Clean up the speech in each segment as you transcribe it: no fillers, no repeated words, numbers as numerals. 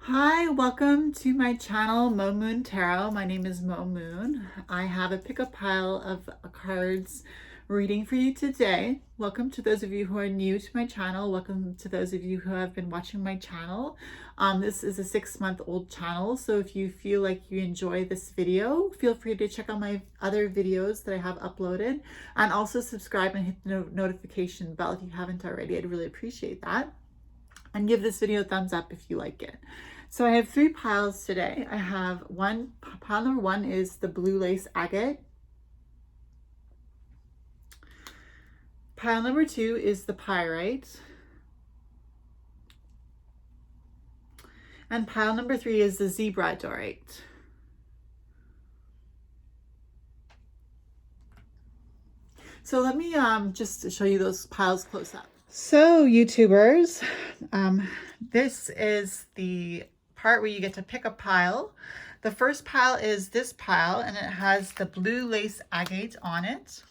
Hi, welcome to my channel, Mauh Moon Tarot. My name is Mauh Moon. I have a pickup pile of cards reading for you today. Welcome to those of you who are new to my channel. Welcome to those of you who have been watching my channel. This is a 6-month-old channel, so if you feel like you enjoy this video, feel free to check out my other videos that I have uploaded, and also subscribe and hit the notification bell if you haven't already. I'd really appreciate that. And give this video a thumbs up if you like it. So I have 3 piles today. I have pile number 1 is the blue lace agate. Pile number 2 is the pyrite. And pile number 3 is the zebradorite. So let me just show you those piles close up. So YouTubers, this is the part where you get to pick a pile. The first pile is this pile, and it has the blue lace agate on it.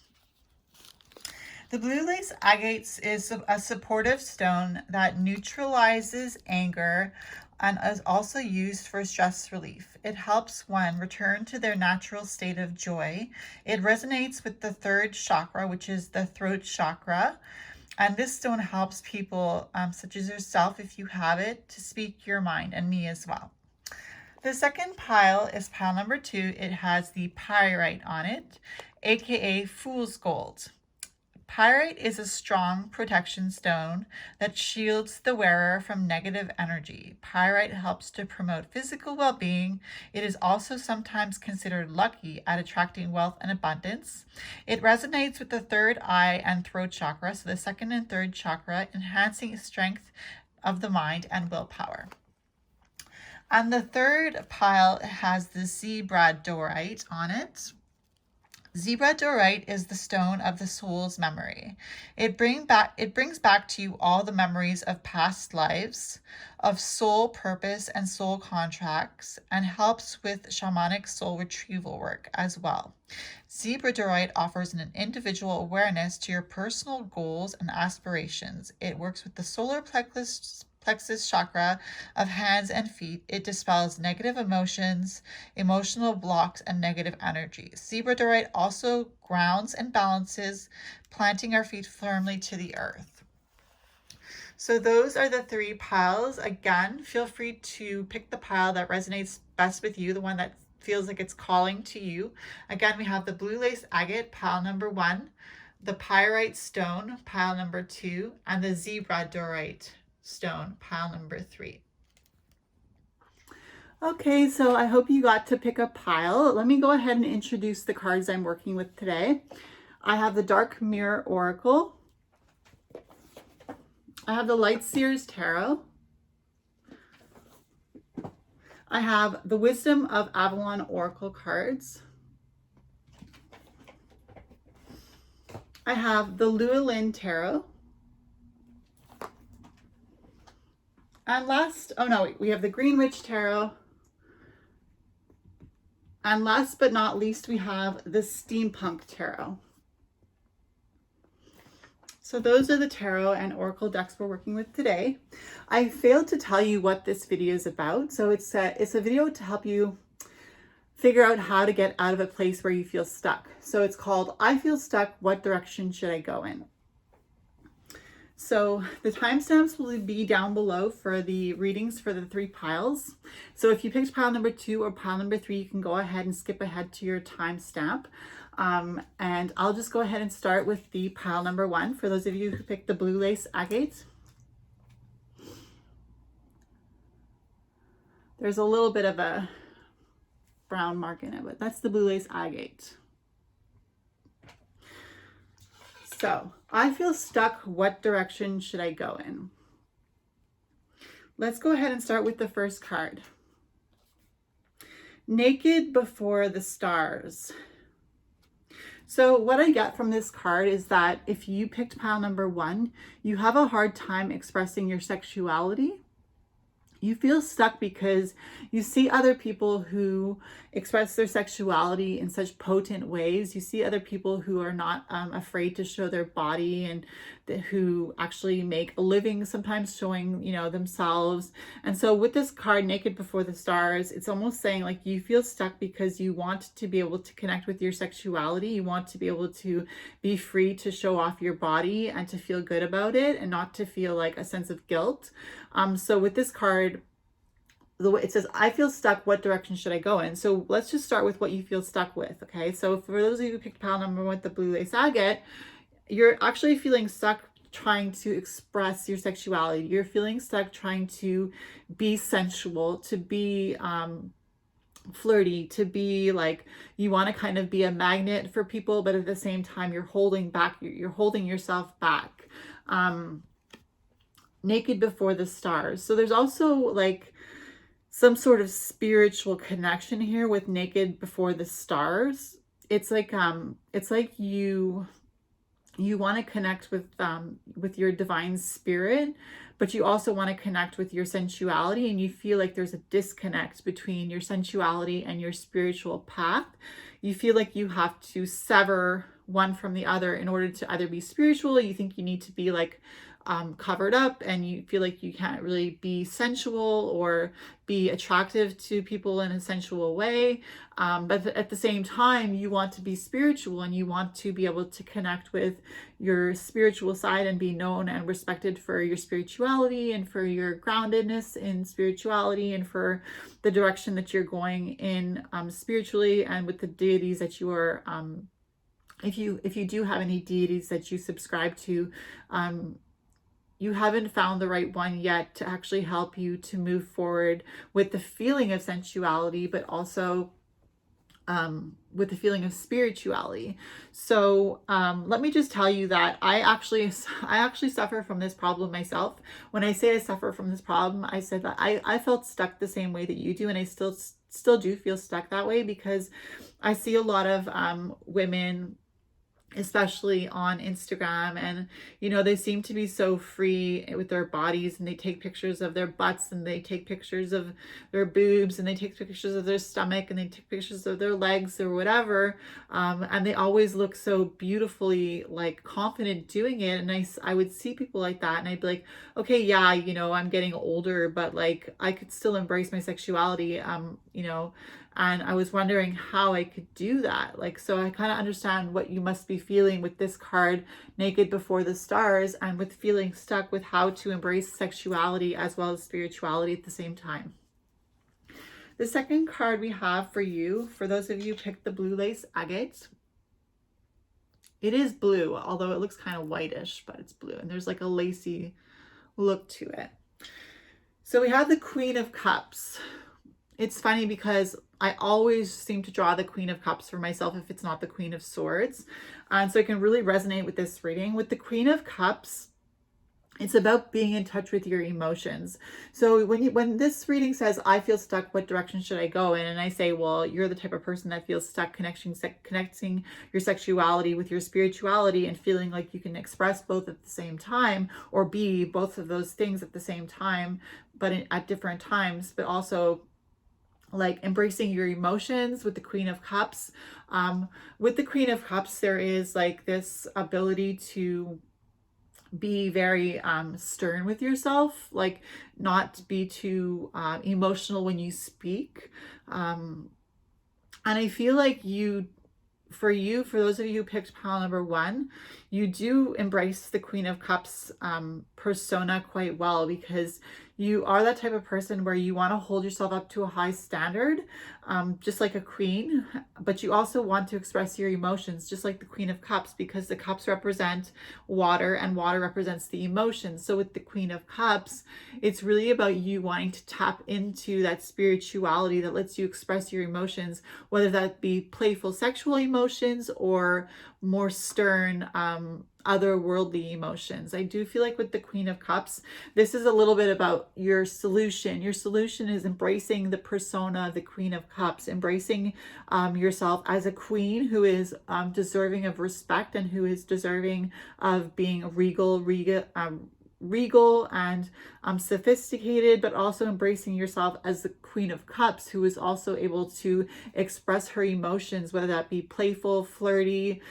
The blue lace agate is a supportive stone that neutralizes anger and is also used for stress relief. It helps one return to their natural state of joy. It resonates with the 3rd chakra, which is the throat chakra. And this stone helps people, such as yourself, if you have it, to speak your mind, and me as well. The second pile is pile number 2. It has the pyrite on it, aka fool's gold. Pyrite is a strong protection stone that shields the wearer from negative energy. Pyrite helps to promote physical well-being. It is also sometimes considered lucky at attracting wealth and abundance. It resonates with the 3rd eye and throat chakra, so the 2nd and 3rd chakra, enhancing strength of the mind and willpower. And the 3rd pile has the zebradorite on it. Zebradorite is the stone of the soul's memory. It brings back to you all the memories of past lives, of soul purpose and soul contracts, and helps with shamanic soul retrieval work as well. Zebradorite offers an individual awareness to your personal goals and aspirations. It works with the solar plexus chakra of hands and feet. It dispels negative emotions, emotional blocks, and negative energy. Zebradorite also grounds and balances, planting our feet firmly to the earth. So those are the 3 piles. Again, feel free to pick the pile that resonates best with you, the one that feels like it's calling to you. Again, we have the blue lace agate, pile number 1, the pyrite stone, pile number 2, and the zebradorite stone, pile number 3. Okay, so I hope you got to pick a pile. Let me go ahead and introduce the cards I'm working with today. I have the Dark Mirror Oracle. I have the Light Seers Tarot. I have the Wisdom of Avalon Oracle cards. I have the Llewellyn Tarot. And we have the Green Witch Tarot. And last but not least, we have the Steampunk Tarot. So those are the tarot and oracle decks we're working with today. I failed to tell you what this video is about. So it's a video to help you figure out how to get out of a place where you feel stuck. So it's called, I Feel Stuck, What Direction Should I Go In? So the timestamps will be down below for the readings for the 3 piles. So if you picked pile number 2 or pile number 3, you can go ahead and skip ahead to your timestamp. And I'll just go ahead and start with the pile number 1 for those of you who picked the blue lace agate. There's a little bit of a brown mark in it, but that's the blue lace agate. So, I feel stuck. What direction should I go in? Let's go ahead and start with the first card. Naked Before the Stars. So what I get from this card is that if you picked pile number 1, you have a hard time expressing your sexuality. You feel stuck because you see other people who express their sexuality in such potent ways. You see other people who are not afraid to show their body, and who actually make a living sometimes showing, you know, themselves. And so with this card, Naked Before the Stars, it's almost saying like you feel stuck because you want to be able to connect with your sexuality. You want to be able to be free to show off your body and to feel good about it and not to feel like a sense of guilt. So with this card, the way it says, I feel stuck, what direction should I go in? So let's just start with what you feel stuck with. Okay, so for those of you who picked pile number 1 with the blue lace agate, you're actually feeling stuck trying to express your sexuality. You're feeling stuck trying to be sensual, to be flirty, to be like, you want to kind of be a magnet for people, but at the same time you're holding back, you're holding yourself back. Naked Before the Stars. So there's also like some sort of spiritual connection here with Naked Before the Stars. It's like you want to connect with your divine spirit, but you also want to connect with your sensuality, and you feel like there's a disconnect between your sensuality and your spiritual path. You feel like you have to sever one from the other in order to either be spiritual. You think you need to be like covered up, and you feel like you can't really be sensual or be attractive to people in a sensual way. But at the same time, you want to be spiritual, and you want to be able to connect with your spiritual side and be known and respected for your spirituality and for your groundedness in spirituality and for the direction that you're going in spiritually and with the deities that you are if you do have any deities that you subscribe to. You haven't found the right one yet to actually help you to move forward with the feeling of sensuality, but also with the feeling of spirituality. So let me just tell you that I actually suffer from this problem myself. When I say I suffer from this problem, I said that I felt stuck the same way that you do, and I still do feel stuck that way, because I see a lot of women, especially on Instagram, and you know, they seem to be so free with their bodies, and they take pictures of their butts, and they take pictures of their boobs, and they take pictures of their stomach, and they take pictures of their legs or whatever, and they always look so beautifully like confident doing it. And I would see people like that, and I'd be like, okay, yeah, you know, I'm getting older, but like I could still embrace my sexuality, you know. And I was wondering how I could do that. Like, so I kind of understand what you must be feeling with this card, Naked Before the Stars, and with feeling stuck with how to embrace sexuality as well as spirituality at the same time. The second card we have for you, for those of you who picked the blue lace agate, it is blue, although it looks kind of whitish, but it's blue, and there's like a lacy look to it. So we have the Queen of Cups. It's funny because I always seem to draw the Queen of Cups for myself if it's not the Queen of Swords. And so I can really resonate with this reading. With the Queen of Cups, it's about being in touch with your emotions. So when this reading says, I feel stuck, what direction should I go in? And I say, well, you're the type of person that feels stuck connecting your sexuality with your spirituality and feeling like you can express both at the same time, or be both of those things at the same time, but at different times, but also like embracing your emotions with the Queen of Cups. With the Queen of Cups, there is like this ability to be very stern with yourself, like not be too emotional when you speak. And I feel like for those of you who picked pile number 1, you do embrace the Queen of Cups persona quite well, because you are that type of person where you want to hold yourself up to a high standard, just like a queen, but you also want to express your emotions just like the Queen of Cups, because the cups represent water and water represents the emotions. So with the Queen of Cups, it's really about you wanting to tap into that spirituality that lets you express your emotions, whether that be playful sexual emotions or more stern otherworldly emotions. I do feel like with the Queen of Cups, this is a little bit about your solution. Your solution is embracing the persona of the Queen of Cups, embracing yourself as a queen who is deserving of respect and who is deserving of being regal and sophisticated, but also embracing yourself as the Queen of Cups, who is also able to express her emotions, whether that be playful, flirty,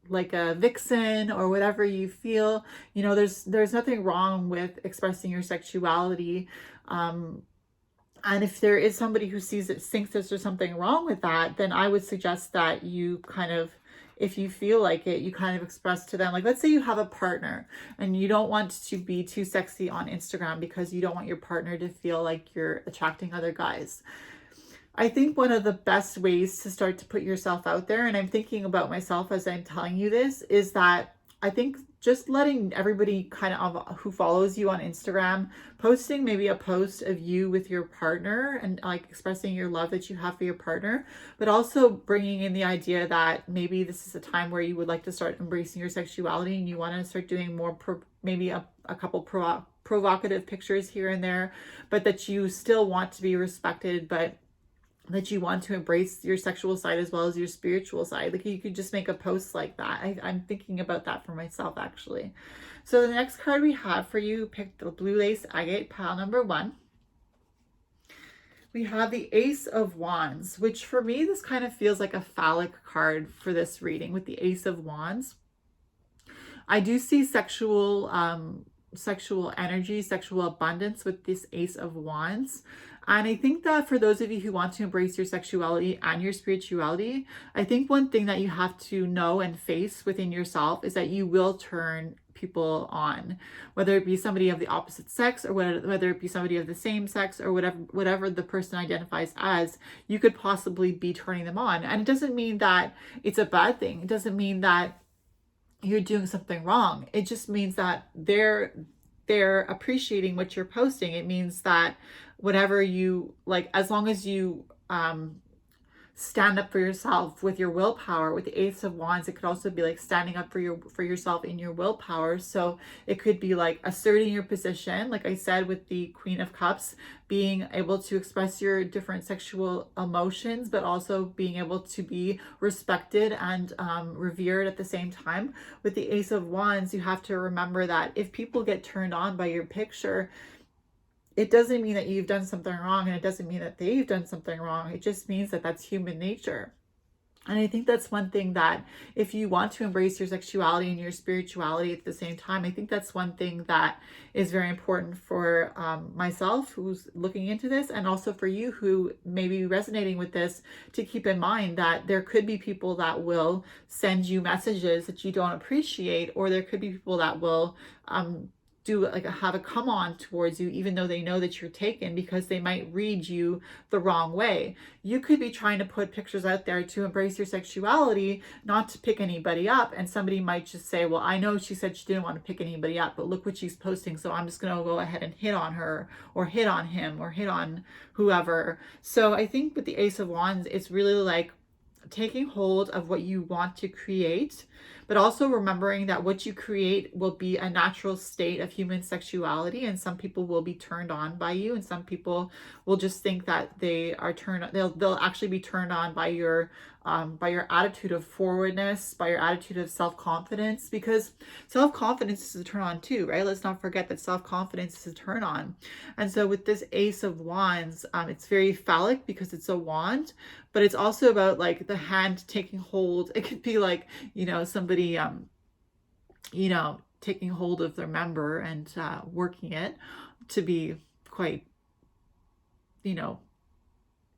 like a vixen or whatever you feel. You know, there's nothing wrong with expressing your sexuality. And if there is somebody who sees it, thinks there's something wrong with that, then I would suggest that you kind of, if you feel like it, you kind of express to them. Like, let's say you have a partner and you don't want to be too sexy on Instagram because you don't want your partner to feel like you're attracting other guys. I think one of the best ways to start to put yourself out there, and I'm thinking about myself as I'm telling you this, is that I think just letting everybody kind of who follows you on Instagram, posting maybe a post of you with your partner and like expressing your love that you have for your partner, but also bringing in the idea that maybe this is a time where you would like to start embracing your sexuality and you want to start doing more, maybe a couple provocative pictures here and there, but that you still want to be respected, but that you want to embrace your sexual side as well as your spiritual side. Like, you could just make a post like that. I'm thinking about that for myself, actually. So the next card we have for you, pick the Blue Lace Agate pile number 1. We have the Ace of Wands, which for me, this kind of feels like a phallic card for this reading with the Ace of Wands. I do see sexual energy, sexual abundance with this Ace of Wands. And I think that for those of you who want to embrace your sexuality and your spirituality, I think one thing that you have to know and face within yourself is that you will turn people on, whether it be somebody of the opposite sex or whether it be somebody of the same sex or whatever the person identifies as, you could possibly be turning them on. And it doesn't mean that it's a bad thing. It doesn't mean that you're doing something wrong. It just means that they're appreciating what you're posting. It means that whatever you like, as long as you stand up for yourself with your willpower. With the Ace of Wands, it could also be like standing up for yourself in your willpower. So it could be like asserting your position, like I said with the Queen of Cups, being able to express your different sexual emotions, but also being able to be respected and revered at the same time. With the Ace of Wands, you have to remember that if people get turned on by your picture, it doesn't mean that you've done something wrong, and it doesn't mean that they've done something wrong. It just means that that's human nature. And I think that's one thing that if you want to embrace your sexuality and your spirituality at the same time, I think that's one thing that is very important for myself who's looking into this, and also for you who may be resonating with this, to keep in mind that there could be people that will send you messages that you don't appreciate, or there could be people that will have a come on towards you, even though they know that you're taken, because they might read you the wrong way. You could be trying to put pictures out there to embrace your sexuality, not to pick anybody up, and somebody might just say, well, I know she said she didn't want to pick anybody up, but look what she's posting, so I'm just going to go ahead and hit on her, or hit on him, or hit on whoever. So I think with the Ace of Wands, it's really like taking hold of what you want to create, but also remembering that what you create will be a natural state of human sexuality, and some people will be turned on by you, and some people will just think that they'll actually be turned on by your attitude of forwardness, by your attitude of self-confidence, because self-confidence is a turn on too, right? Let's not forget that self-confidence is a turn on. And so with this Ace of Wands, it's very phallic because it's a wand, but it's also about like the hand taking hold. It could be like, somebody, taking hold of their member and working it to be quite,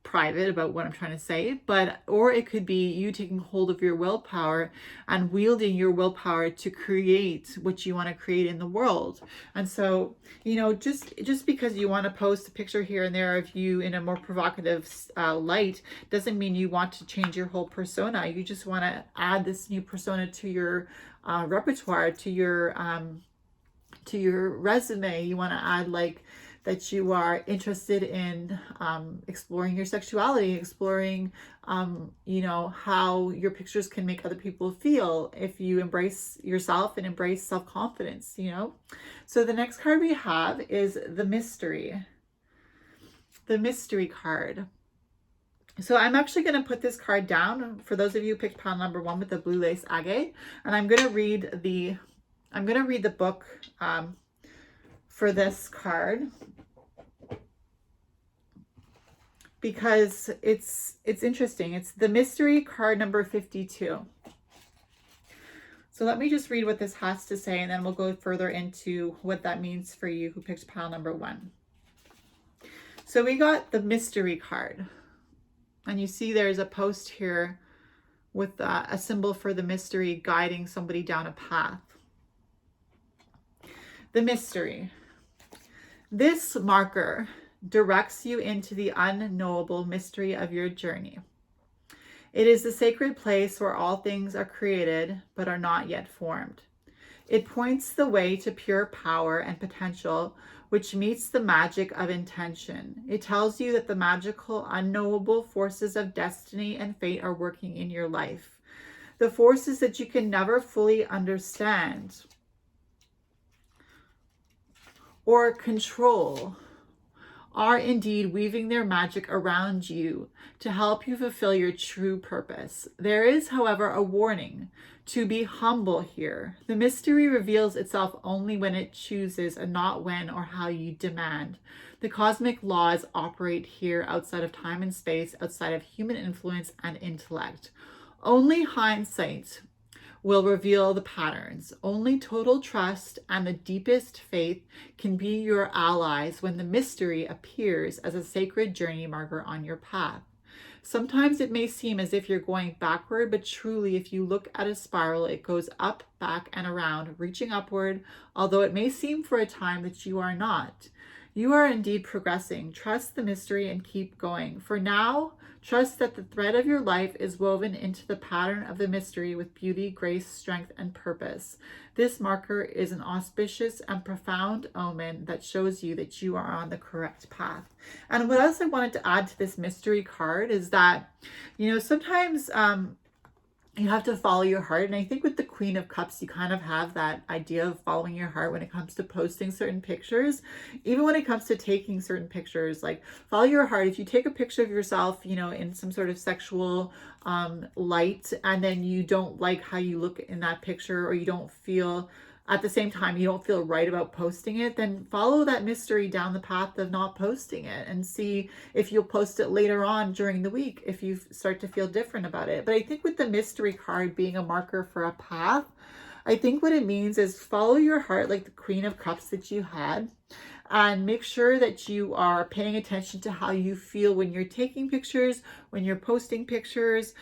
private about what I'm trying to say, or it could be you taking hold of your willpower and wielding your willpower to create what you want to create in the world. And so, just because you want to post a picture here and there of you in a more provocative light doesn't mean you want to change your whole persona. You just want to add this new persona to your repertoire, to your resume. You want to add like that you are interested in exploring your sexuality, exploring, how your pictures can make other people feel if you embrace yourself and embrace self-confidence, So the next card we have is the mystery card. So I'm actually going to put this card down for those of you who picked pile number 1 with the Blue Lace Agate, and I'm going to read the book for this card, because it's interesting. It's the mystery card number 52. So let me just read what this has to say, and then we'll go further into what that means for you who picked pile number 1. So we got the mystery card. And you see there's a post here with a symbol for the mystery guiding somebody down a path. The mystery. This marker directs you into the unknowable mystery of your journey. It is the sacred place where all things are created but are not yet formed. It points the way to pure power and potential, which meets the magic of intention. It tells you that the magical, unknowable forces of destiny and fate are working in your life. The forces that you can never fully understand or control are indeed weaving their magic around you to help you fulfill your true purpose. There is, however, a warning to be humble here. The mystery reveals itself only when it chooses and not when or how you demand. The cosmic laws operate here outside of time and space, outside of human influence and intellect. Only hindsight will reveal the patterns. Only total trust and the deepest faith can be your allies when the mystery appears as a sacred journey marker on your path. Sometimes it may seem as if you're going backward, but truly, if you look at a spiral, it goes up, back, and around, reaching upward, although it may seem for a time that you are not. You are indeed progressing. Trust the mystery and keep going. For now, trust that the thread of your life is woven into the pattern of the mystery with beauty, grace, strength, and purpose. This marker is an auspicious and profound omen that shows you that you are on the correct path. And what else I wanted to add to this mystery card is that, sometimes you have to follow your heart. And I think with the Queen of Cups, you kind of have that idea of following your heart when it comes to posting certain pictures. Even when it comes to taking certain pictures, like follow your heart. If you take a picture of yourself, in some sort of sexual light, and then you don't like how you look in that picture, or you don't feel, at the same time, you don't feel right about posting it, then follow that mystery down the path of not posting it and see if you'll post it later on during the week if you start to feel different about it. But I think with the mystery card being a marker for a path, I think what it means is follow your heart like the Queen of Cups that you had, and make sure that you are paying attention to how you feel when you're taking pictures, when you're posting pictures.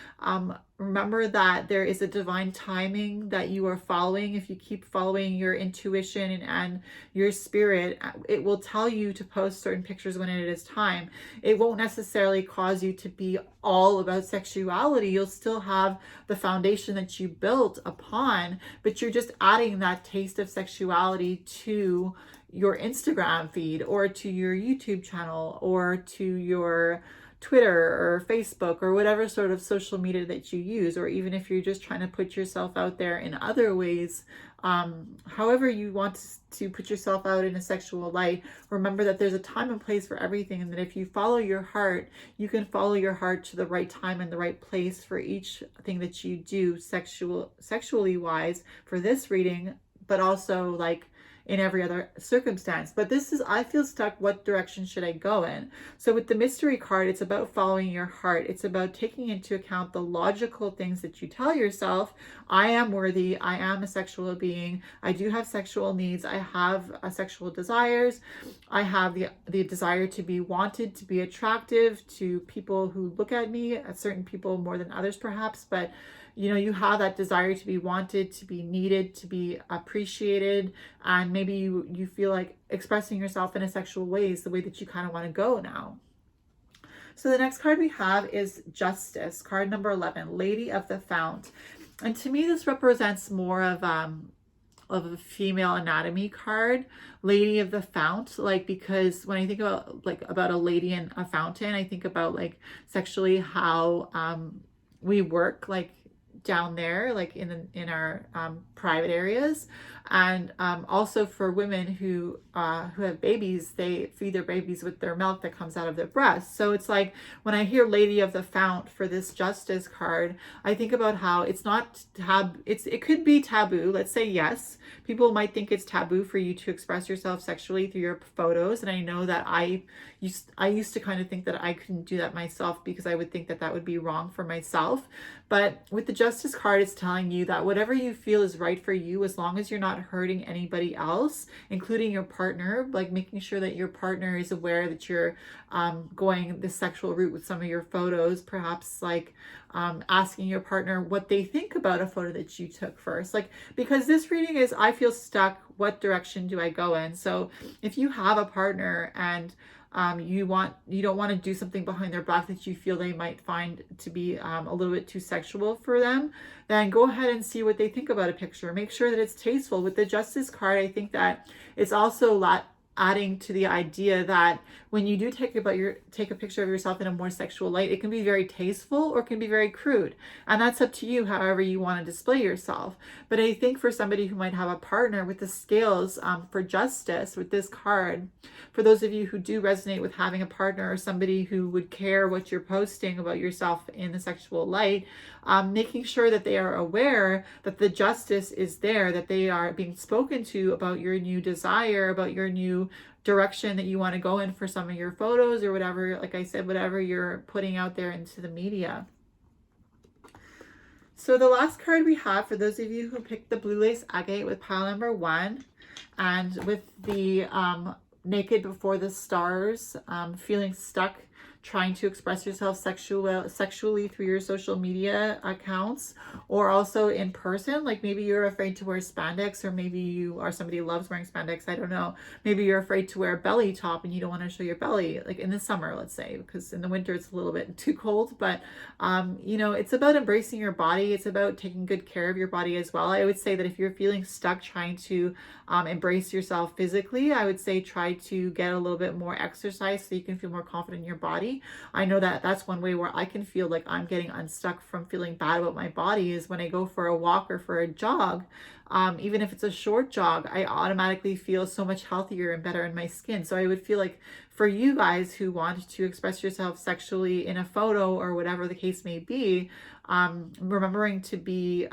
Remember that there is a divine timing that you are following. If you keep following your intuition and your spirit, it will tell you to post certain pictures when it is time. It won't necessarily cause you to be all about sexuality. You'll still have the foundation that you built upon, but you're just adding that taste of sexuality to your Instagram feed, or to your YouTube channel, or to your Twitter or Facebook, or whatever sort of social media that you use, or even if you're just trying to put yourself out there in other ways, however you want to put yourself out in a sexual light, remember that there's a time and place for everything, and that if you follow your heart, you can follow your heart to the right time and the right place for each thing that you do sexually wise for this reading, but also like in every other circumstance. But this is, I feel stuck. What direction should I go in? So with the mystery card, it's about following your heart. It's about taking into account the logical things that you tell yourself. I am worthy. I am a sexual being. I do have sexual needs. I have sexual desires. I have the desire to be wanted, to be attractive to people who look at me, at certain people more than others perhaps, but you have that desire to be wanted, to be needed, to be appreciated, and maybe you feel like expressing yourself in a sexual way is the way that you kind of want to go now. So the next card we have is Justice, card number 11, Lady of the Fount. And to me, this represents more of a female anatomy card, Lady of the Fount, because when I think about a lady in a fountain, I think about sexually how we work down there, in our private areas. And also for women who have babies, they feed their babies with their milk that comes out of their breasts. So it's like when I hear Lady of the Fount for this Justice card, I think about how it's not it could be taboo. Let's say yes, people might think it's taboo for you to express yourself sexually through your photos, and I know that I used to kind of think that I couldn't do that myself because I would think that that would be wrong for myself. But with the Justice card, it's telling you that whatever you feel is right for you, as long as you're not hurting anybody else, including your partner, like making sure that your partner is aware that you're going the sexual route with some of your photos, perhaps like asking your partner what they think about a photo that you took first. Like, because this reading is, I feel stuck, what direction do I go in? So if you have a partner and you don't want to do something behind their back that you feel they might find to be a little bit too sexual for them, then go ahead and see what they think about a picture. Make sure that it's tasteful. With the Justice card, I think that it's also adding to the idea that when you do take a picture of yourself in a more sexual light, it can be very tasteful or it can be very crude, and that's up to you, however you want to display yourself. But I think for somebody who might have a partner, with the scales for Justice with this card, for those of you who do resonate with having a partner or somebody who would care what you're posting about yourself in the sexual light, making sure that they are aware that the justice is there, that they are being spoken to about your new desire, about your new direction that you want to go in for some of your photos or whatever, like I said, whatever you're putting out there into the media. So the last card we have, for those of you who picked the Blue Lace Agate with pile number 1, and with the Naked Before the Stars, feeling stuck, trying to express yourself sexually through your social media accounts, or also in person. Like maybe you're afraid to wear spandex, or maybe you are somebody who loves wearing spandex, I don't know. Maybe you're afraid to wear a belly top and you don't want to show your belly, like in the summer, let's say, because in the winter it's a little bit too cold. But you know, it's about embracing your body. It's about taking good care of your body as well. I would say that if you're feeling stuck trying to embrace yourself physically, I would say try to get a little bit more exercise so you can feel more confident in your body. I know that that's one way where I can feel like I'm getting unstuck from feeling bad about my body, is when I go for a walk or for a jog. Even if it's a short jog, I automatically feel so much healthier and better in my skin. So I would feel like for you guys who want to express yourself sexually in a photo or whatever the case may be, remembering to be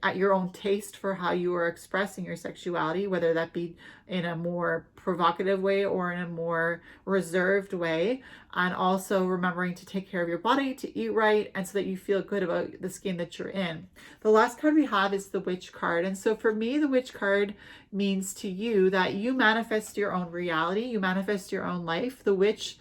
at your own taste for how you are expressing your sexuality, whether that be in a more provocative way or in a more reserved way. And also remembering to take care of your body, to eat right, and so that you feel good about the skin that you're in. The last card we have is the Witch card. And so for me, the Witch card means to you that you manifest your own reality, you manifest your own life. The Witch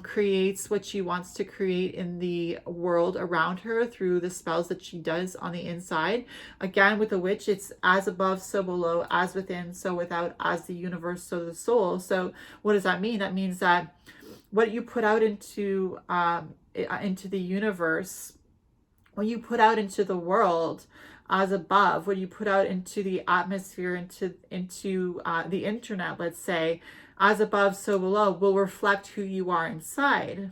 creates what she wants to create in the world around her through the spells that she does on the inside. Again, with the Witch, it's as above, so below, as within, so without, as the universe, so the soul. So what does that mean? That means that what you put out into the universe, what you put out into the world as above, what you put out into the atmosphere, into the internet, let's say, as above, so below, will reflect who you are inside,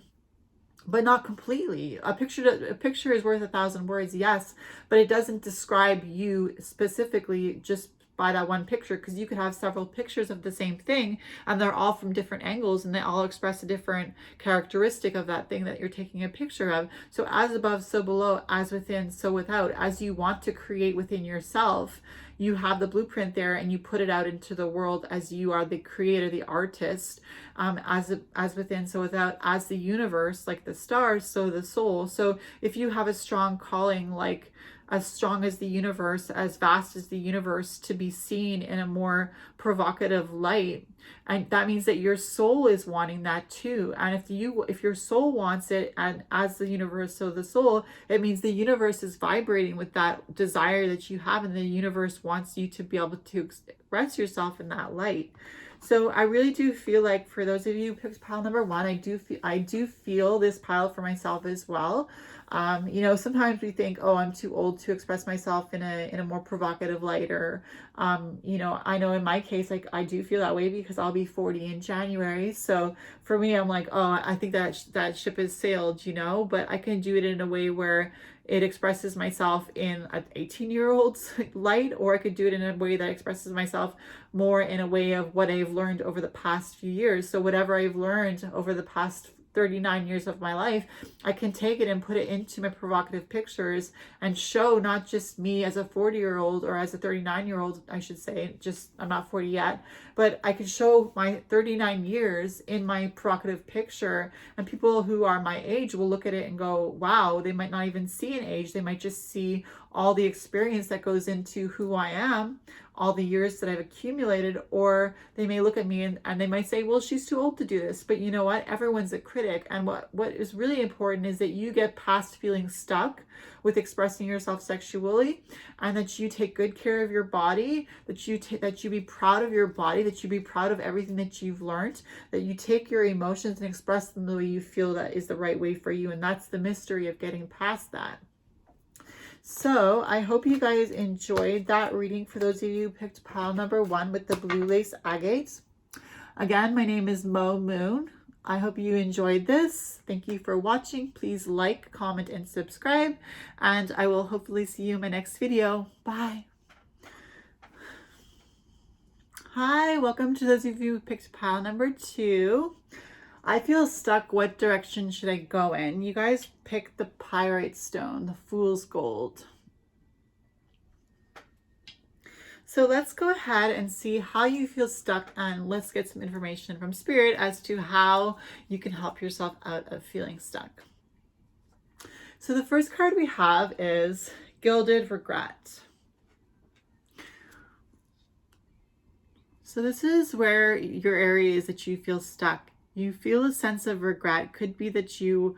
but not completely. A picture is worth 1,000 words, yes, but it doesn't describe you specifically just by that one picture, because you could have several pictures of the same thing and they're all from different angles and they all express a different characteristic of that thing that you're taking a picture of. So as above, so below, as within, so without. As you want to create within yourself, you have the blueprint there and you put it out into the world as you are the creator, the artist, as within, so without, as the universe, like the stars, so the soul. So if you have a strong calling, like as strong as the universe, as vast as the universe, to be seen in a more provocative light, and that means that your soul is wanting that too. And if your soul wants it, and as the universe, so the soul, it means the universe is vibrating with that desire that you have, and the universe wants you to be able to express yourself in that light. So I really do feel like, for those of you who picked pile number 1, I do feel this pile for myself as well. You know, sometimes we think, oh, I'm too old to express myself in a more provocative light, or you know, I know in my case, like I do feel that way because I'll be 40 in January. So for me, I'm like, oh, I think that that ship has sailed, you know, but I can do it in a way where it expresses myself in an 18-year-old's light, or I could do it in a way that expresses myself more in a way of what I've learned over the past few years. So whatever I've learned over the past 39 years of my life, I can take it and put it into my provocative pictures and show not just me as a 40-year-old or as a 39-year-old, I should say, just I'm not 40 yet, but I can show my 39 years in my provocative picture, and people who are my age will look at it and go, wow, they might not even see an age. They might just see all the experience that goes into who I am, all the years that I've accumulated, or they may look at me and they might say, well, she's too old to do this. But you know what? Everyone's a critic. And what is really important is that you get past feeling stuck with expressing yourself sexually, and that you take good care of your body, that you be proud of your body, that you be proud of everything that you've learned, that you take your emotions and express them the way you feel that is the right way for you. And that's the mystery of getting past that. So I hope you guys enjoyed that reading. For those of you who picked pile number 1 with the blue lace agates. Again, my name is Moon. I hope you enjoyed this. Thank you for watching. Please like, comment, and subscribe. And I will hopefully see you in my next video. Bye. Hi, welcome to those of you who picked pile number 2. I feel stuck. What direction should I go in? You guys picked the Pyrite stone, the Fool's Gold. So let's go ahead and see how you feel stuck, and let's get some information from Spirit as to how you can help yourself out of feeling stuck. So the first card we have is Gilded Regret. So this is where your area is that you feel stuck. You feel a sense of regret. Could be that you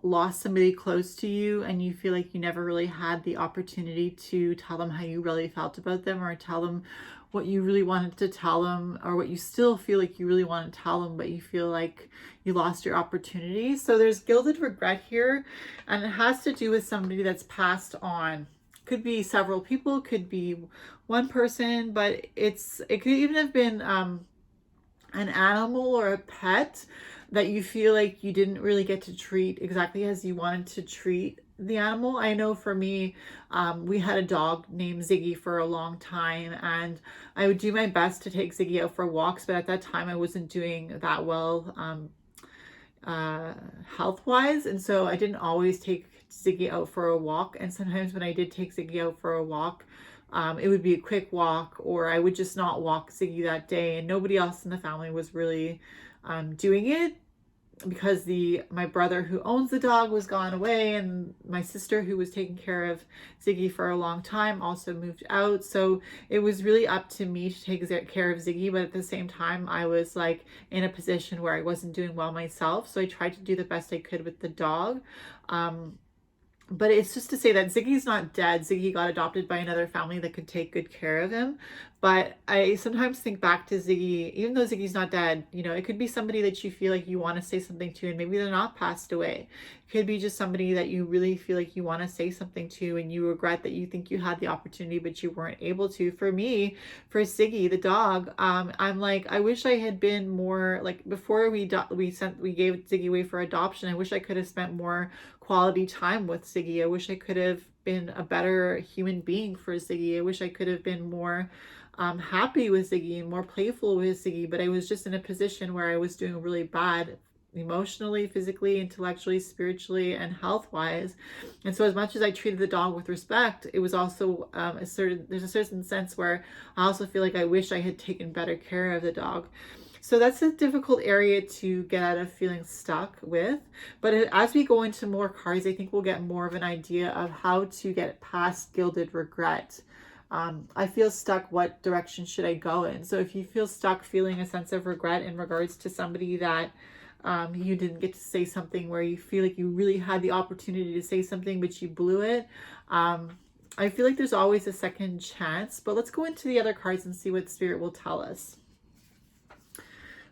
lost somebody close to you and you feel like you never really had the opportunity to tell them how you really felt about them, or tell them what you really wanted to tell them, or what you still feel like you really want to tell them, but you feel like you lost your opportunity. So there's gilded regret here, and it has to do with somebody that's passed on. Could be several people, could be one person, but it could even have been an animal or a pet that you feel like you didn't really get to treat exactly as you wanted to treat the animal. I know for me, we had a dog named Ziggy for a long time, and I would do my best to take Ziggy out for walks, but at that time I wasn't doing that well health-wise, and so I didn't always take Ziggy out for a walk. And sometimes when I did take Ziggy out for a walk, it would be a quick walk, or I would just not walk Ziggy that day, and nobody else in the family was really doing it, because my brother who owns the dog was gone away, and my sister who was taking care of Ziggy for a long time also moved out. So it was really up to me to take care of Ziggy, but at the same time I was like in a position where I wasn't doing well myself, so I tried to do the best I could with the dog. But it's just to say that Ziggy's not dead. Ziggy got adopted by another family that could take good care of him. But I sometimes think back to Ziggy, even though Ziggy's not dead, you know, it could be somebody that you feel like you want to say something to, and maybe they're not passed away. It could be just somebody that you really feel like you want to say something to, and you regret that you think you had the opportunity, but you weren't able to. For me, for Ziggy, the dog, I'm like, I wish I had been more, like before we gave Ziggy away for adoption, I wish I could have spent more quality time with Ziggy. I wish I could have been a better human being for Ziggy. I wish I could have been more happy with Ziggy and more playful with Ziggy, but I was just in a position where I was doing really bad emotionally, physically, intellectually, spiritually, and health-wise. And so as much as I treated the dog with respect, it was also there's a certain sense where I also feel like I wish I had taken better care of the dog. So that's a difficult area to get out of feeling stuck with. But as we go into more cards, I think we'll get more of an idea of how to get past gilded regret. I feel stuck. What direction should I go in? So if you feel stuck feeling a sense of regret in regards to somebody that you didn't get to say something, where you feel like you really had the opportunity to say something, but you blew it. I feel like there's always a second chance, but let's go into the other cards and see what Spirit will tell us.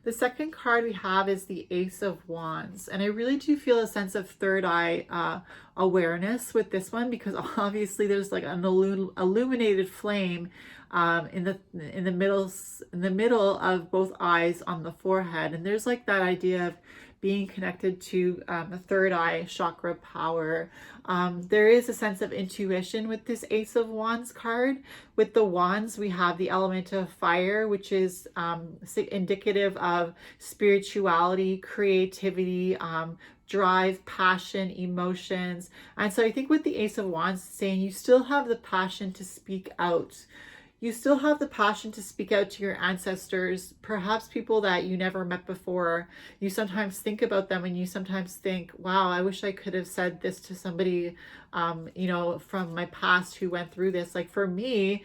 The second card we have is the Ace of Wands. And I really do feel a sense of third eye awareness with this one, because obviously there's like an illuminated flame in the middle of both eyes on the forehead. And there's like that idea of being connected to the third eye chakra power. There is a sense of intuition with this Ace of Wands card. With the wands, we have the element of fire, which is indicative of spirituality, creativity, drive, passion, emotions. And so I think with the Ace of Wands, saying you still have the passion to speak out. You still have the passion to speak out to your ancestors, perhaps people that you never met before. You sometimes think about them and you sometimes think, wow, I wish I could have said this to somebody, from my past who went through this. Like for me,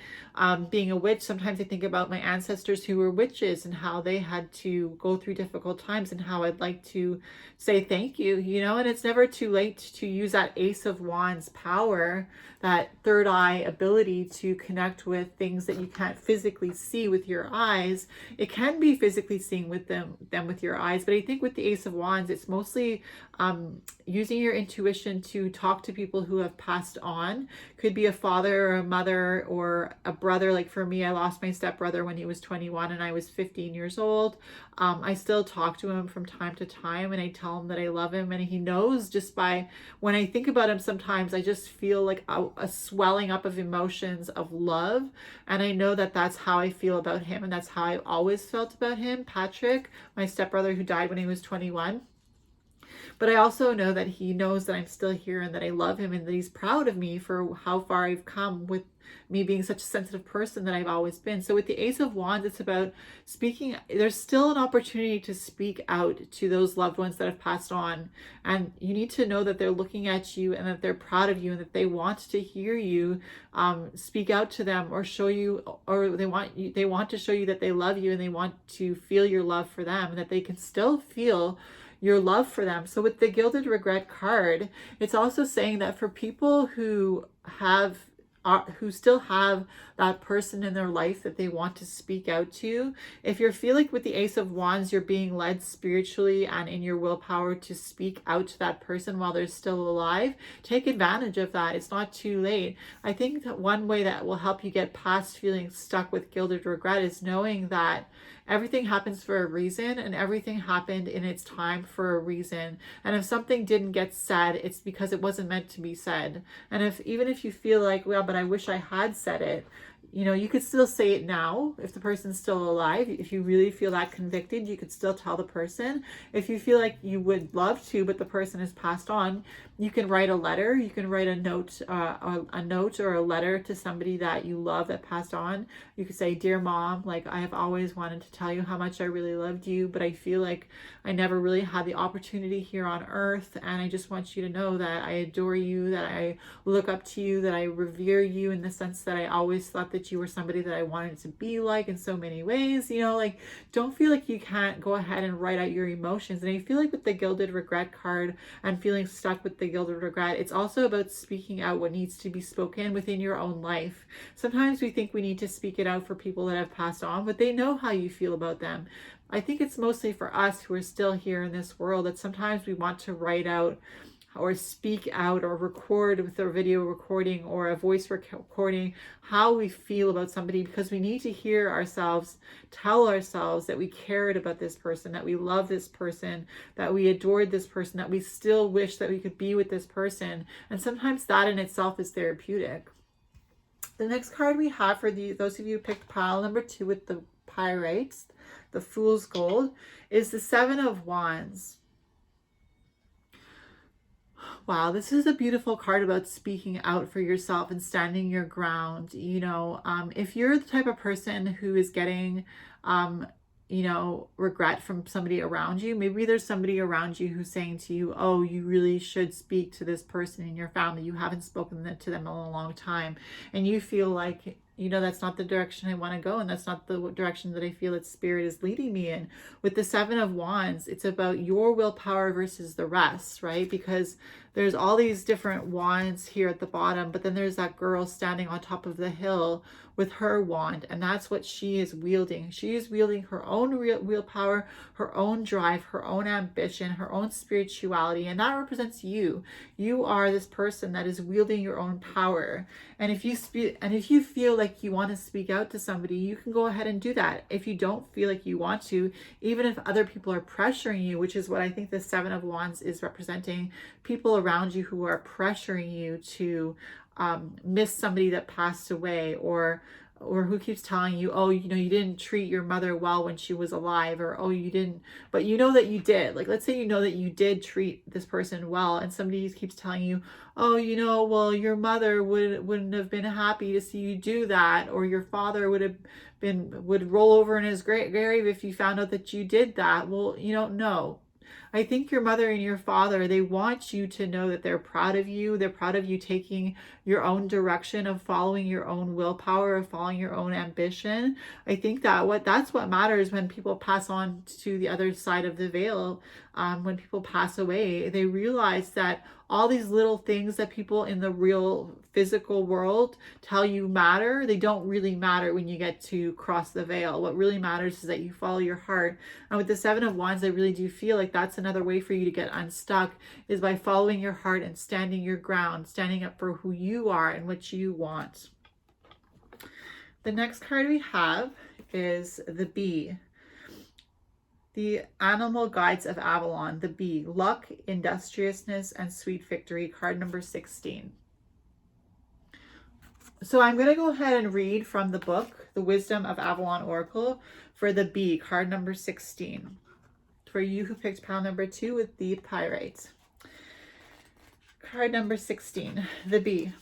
being a witch, sometimes I think about my ancestors who were witches and how they had to go through difficult times and how I'd like to say thank you, and it's never too late to use that Ace of Wands power, that third eye ability to connect with things that you can't physically see with your eyes. It can be physically seeing with them with your eyes, but I think with the Ace of Wands, it's mostly using your intuition to talk to people who have passed on. Could be a father or a mother or a brother. Like for me, I lost my stepbrother when he was 21 and I was 15 years old. I still talk to him from time to time and I tell him that I love him, and he knows just by when I think about him. Sometimes I just feel like a swelling up of emotions of love, and I know that that's how I feel about him, and that's how I always felt about him, Patrick, my stepbrother who died when he was 21. But I also know that he knows that I'm still here and that I love him and that he's proud of me for how far I've come with me being such a sensitive person that I've always been. So with the Ace of Wands, it's about speaking. There's still an opportunity to speak out to those loved ones that have passed on. And you need to know that they're looking at you and that they're proud of you and that they want to hear you speak out to them or show you, or they want to show you that they love you and they want to feel your love for them and that they can still feel your love for them. So with the Gilded Regret card, it's also saying that for people who still have that person in their life that they want to speak out to, if you feel like with the Ace of Wands, you're being led spiritually and in your willpower to speak out to that person while they're still alive, take advantage of that. It's not too late. I think that one way that will help you get past feeling stuck with Gilded Regret is knowing that everything happens for a reason and everything happened in its time for a reason. And if something didn't get said, it's because it wasn't meant to be said. And even if you feel like, well, but I wish I had said it, you could still say it now if the person's still alive. If you really feel that convicted, you could still tell the person. If you feel like you would love to, but the person has passed on, you can write a letter. You can write a note or a letter to somebody that you love that passed on. You could say, "Dear Mom, like I have always wanted to tell you how much I really loved you, but I feel like I never really had the opportunity here on earth. And I just want you to know that I adore you, that I look up to you, that I revere you in the sense that I always thought that you were somebody that I wanted to be like in so many ways." Don't feel like you can't go ahead and write out your emotions. And I feel like with the Gilded Regret card and feeling stuck with the Gilded Regret, it's also about speaking out what needs to be spoken within your own life. Sometimes we think we need to speak it out for people that have passed on, but they know how you feel about them. I think it's mostly for us who are still here in this world that sometimes we want to write out or speak out or record with a video recording or a voice recording how we feel about somebody, because we need to hear ourselves tell ourselves that we cared about this person, that we love this person, that we adored this person, that we still wish that we could be with this person. And sometimes that in itself is therapeutic. The next card we have for those of you who picked pile number 2 with the Pyrites, the Fool's Gold, is the Seven of Wands. Wow, this is a beautiful card about speaking out for yourself and standing your ground. If you're the type of person who is getting, regret from somebody around you, maybe there's somebody around you who's saying to you, oh, you really should speak to this person in your family. You haven't spoken to them in a long time. And you feel like, that's not the direction I want to go. And that's not the direction that I feel that Spirit is leading me in. With the Seven of Wands, it's about your willpower versus the rest, right? Because there's all these different wands here at the bottom, but then there's that girl standing on top of the hill with her wand, and that's what she is wielding. She is wielding her own willpower, her own drive, her own ambition, her own spirituality, and that represents you. You are this person that is wielding your own power. And if you feel like you want to speak out to somebody, you can go ahead and do that. If you don't feel like you want to, even if other people are pressuring you, which is what I think the Seven of Wands is representing, people around you who are pressuring you to miss somebody that passed away, or who keeps telling you, oh, you know, you didn't treat your mother well when she was alive, or oh, you didn't, but you know that you did. Like, let's say you know that you did treat this person well, and somebody keeps telling you, oh, you know, well, your mother wouldn't have been happy to see you do that, or your father would roll over in his grave if you found out that you did that. Well, you don't know. I think your mother and your father, they want you to know that they're proud of you. They're proud of you taking your own direction, of following your own willpower, of following your own ambition. I think that's what matters when people pass on to the other side of the veil. When people pass away, they realize that all these little things that people in the real physical world tell you matter, they don't really matter when you get to cross the veil. What really matters is that you follow your heart. And with the Seven of Wands, I really do feel like that's another way for you to get unstuck, is by following your heart and standing your ground, standing up for who you are and what you want. The next card we have is the Bee. The animal guides of Avalon, the bee, luck, industriousness, and sweet victory, card number 16. So I'm going to go ahead and read from the book, The Wisdom of Avalon Oracle, for the bee, card number 16. For you who picked pile number 2 with the Pyrite. Card number 16, the bee.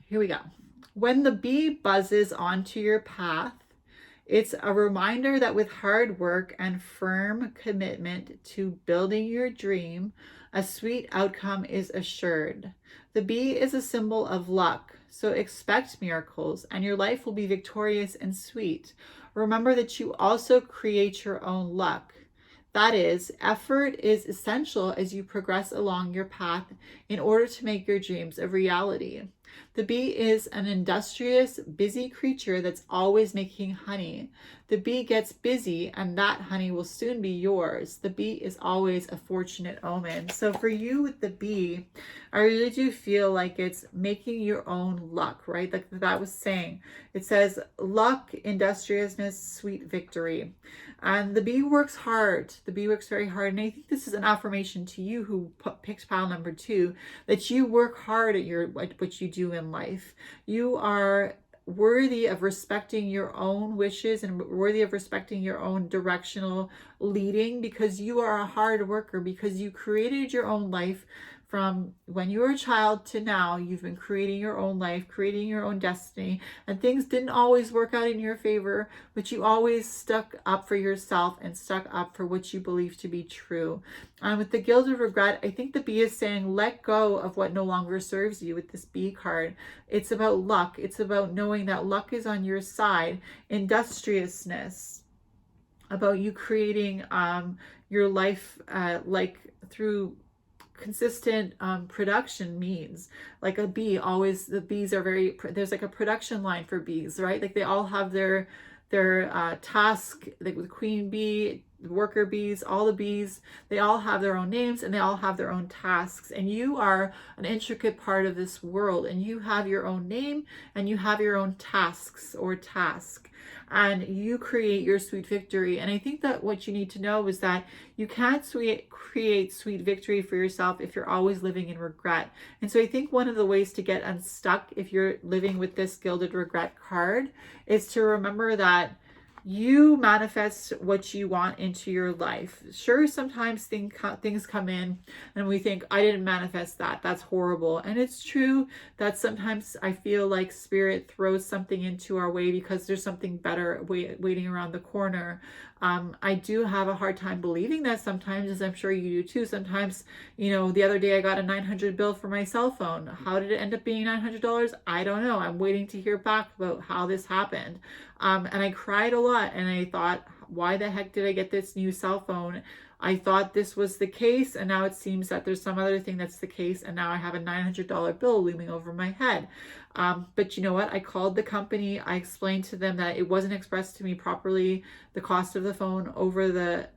Here we go. When the bee buzzes onto your path, it's a reminder that with hard work and firm commitment to building your dream, a sweet outcome is assured. The bee is a symbol of luck, so expect miracles and your life will be victorious and sweet. Remember that you also create your own luck. That is, effort is essential as you progress along your path in order to make your dreams a reality. The bee is an industrious, busy creature that's always making honey. The bee gets busy and that honey will soon be yours. The bee is always a fortunate omen. So for you with the bee, I really do feel like it's making your own luck, right? Like that was saying. It says luck, industriousness, sweet victory. And the bee works hard. The bee works very hard. And I think this is an affirmation to you who picked pile number 2, that you work hard at what you do in life. You are worthy of respecting your own wishes and worthy of respecting your own directional leading, because you are a hard worker, because you created your own life. From when you were a child to now, you've been creating your own life, creating your own destiny, and things didn't always work out in your favor, but you always stuck up for yourself and stuck up for what you believe to be true. And with the Guild of Regret, I think the bee is saying, let go of what no longer serves you with this bee card. It's about luck. It's about knowing that luck is on your side. Industriousness, about you creating your life like through consistent production means. Like a bee, always the bees are there's like a production line for bees, right? Like they all have their task, like the queen bee, the worker bees, all the bees, they all have their own names and they all have their own tasks. And you are an intricate part of this world, and you have your own name and you have your own tasks or task, and you create your sweet victory. And I think that what you need to know is that you can't create sweet victory for yourself if you're always living in regret. And so I think one of the ways to get unstuck if you're living with this Gilded Regret card is to remember that you manifest what you want into your life. Sure, sometimes things come in and we think, I didn't manifest that. That's horrible. And it's true that sometimes I feel like spirit throws something into our way because there's something better waiting around the corner. I do have a hard time believing that sometimes, as I'm sure you do too. Sometimes, you know, the other day I got a $900 bill for my cell phone. How did it end up being $900? I don't know. I'm waiting to hear back about how this happened. And I cried a lot, and I thought, why the heck did I get this new cell phone? I thought this was the case, and now it seems that there's some other thing that's the case, and now I have a $900 bill looming over my head. But you know what? I called the company. I explained to them that it wasn't expressed to me properly, the cost of the phone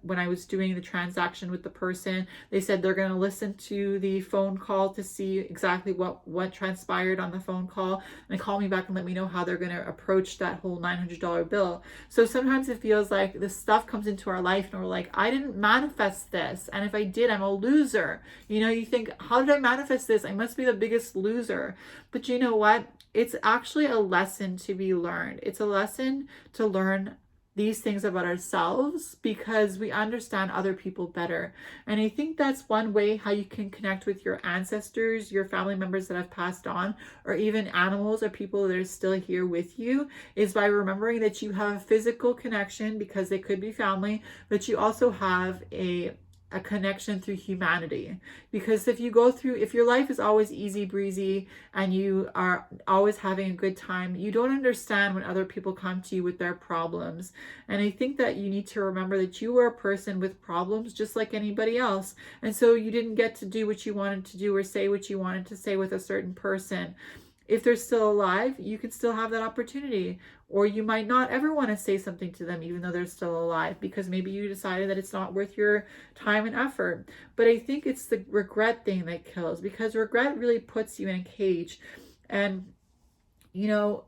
when I was doing the transaction with the person. They said they're going to listen to the phone call to see exactly what transpired on the phone call, and call me back and let me know how they're going to approach that whole $900 bill. So sometimes it feels like this stuff comes into our life and we're like, I didn't manifest this, and if I did, I'm a loser. You know, you think, how did I manifest this? I must be the biggest loser. But you know what? It's actually a lesson to be learned. It's a lesson to learn these things about ourselves because we understand other people better. And I think that's one way how you can connect with your ancestors, your family members that have passed on, or even animals or people that are still here with you, is by remembering that you have a physical connection because they could be family, but you also have a connection through humanity. Because if your life is always easy breezy and you are always having a good time, you don't understand when other people come to you with their problems. And I think that you need to remember that you are a person with problems just like anybody else. And so you didn't get to do what you wanted to do or say what you wanted to say with a certain person. If they're still alive, you can still have that opportunity. Or you might not ever want to say something to them even though they're still alive, because maybe you decided that it's not worth your time and effort. But I think it's the regret thing that kills, because regret really puts you in a cage. And, you know,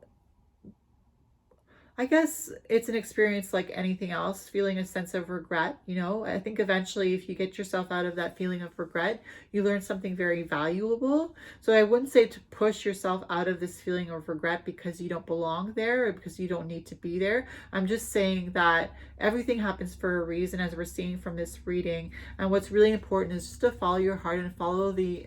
I guess it's an experience like anything else, feeling a sense of regret. You know, I think eventually if you get yourself out of that feeling of regret, you learn something very valuable. So I wouldn't say to push yourself out of this feeling of regret because you don't belong there or because you don't need to be there. I'm just saying that everything happens for a reason, as we're seeing from this reading. And what's really important is just to follow your heart and follow the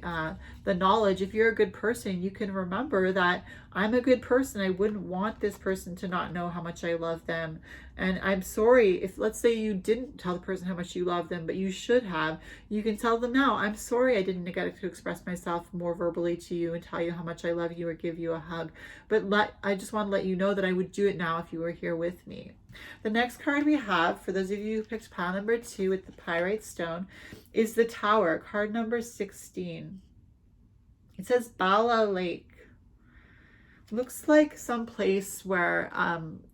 knowledge. If you're a good person, you can remember that I'm a good person. I wouldn't want this person to not know how much I love them. And I'm sorry if, let's say, you didn't tell the person how much you love them, but you should have. You can tell them now, I'm sorry I didn't get to express myself more verbally to you and tell you how much I love you or give you a hug. But I just want to let you know that I would do it now if you were here with me. The next card we have, for those of you who picked pile number 2 with the Pyrite stone, is the Tower, card number 16. It says Bala Lake. Looks like some place where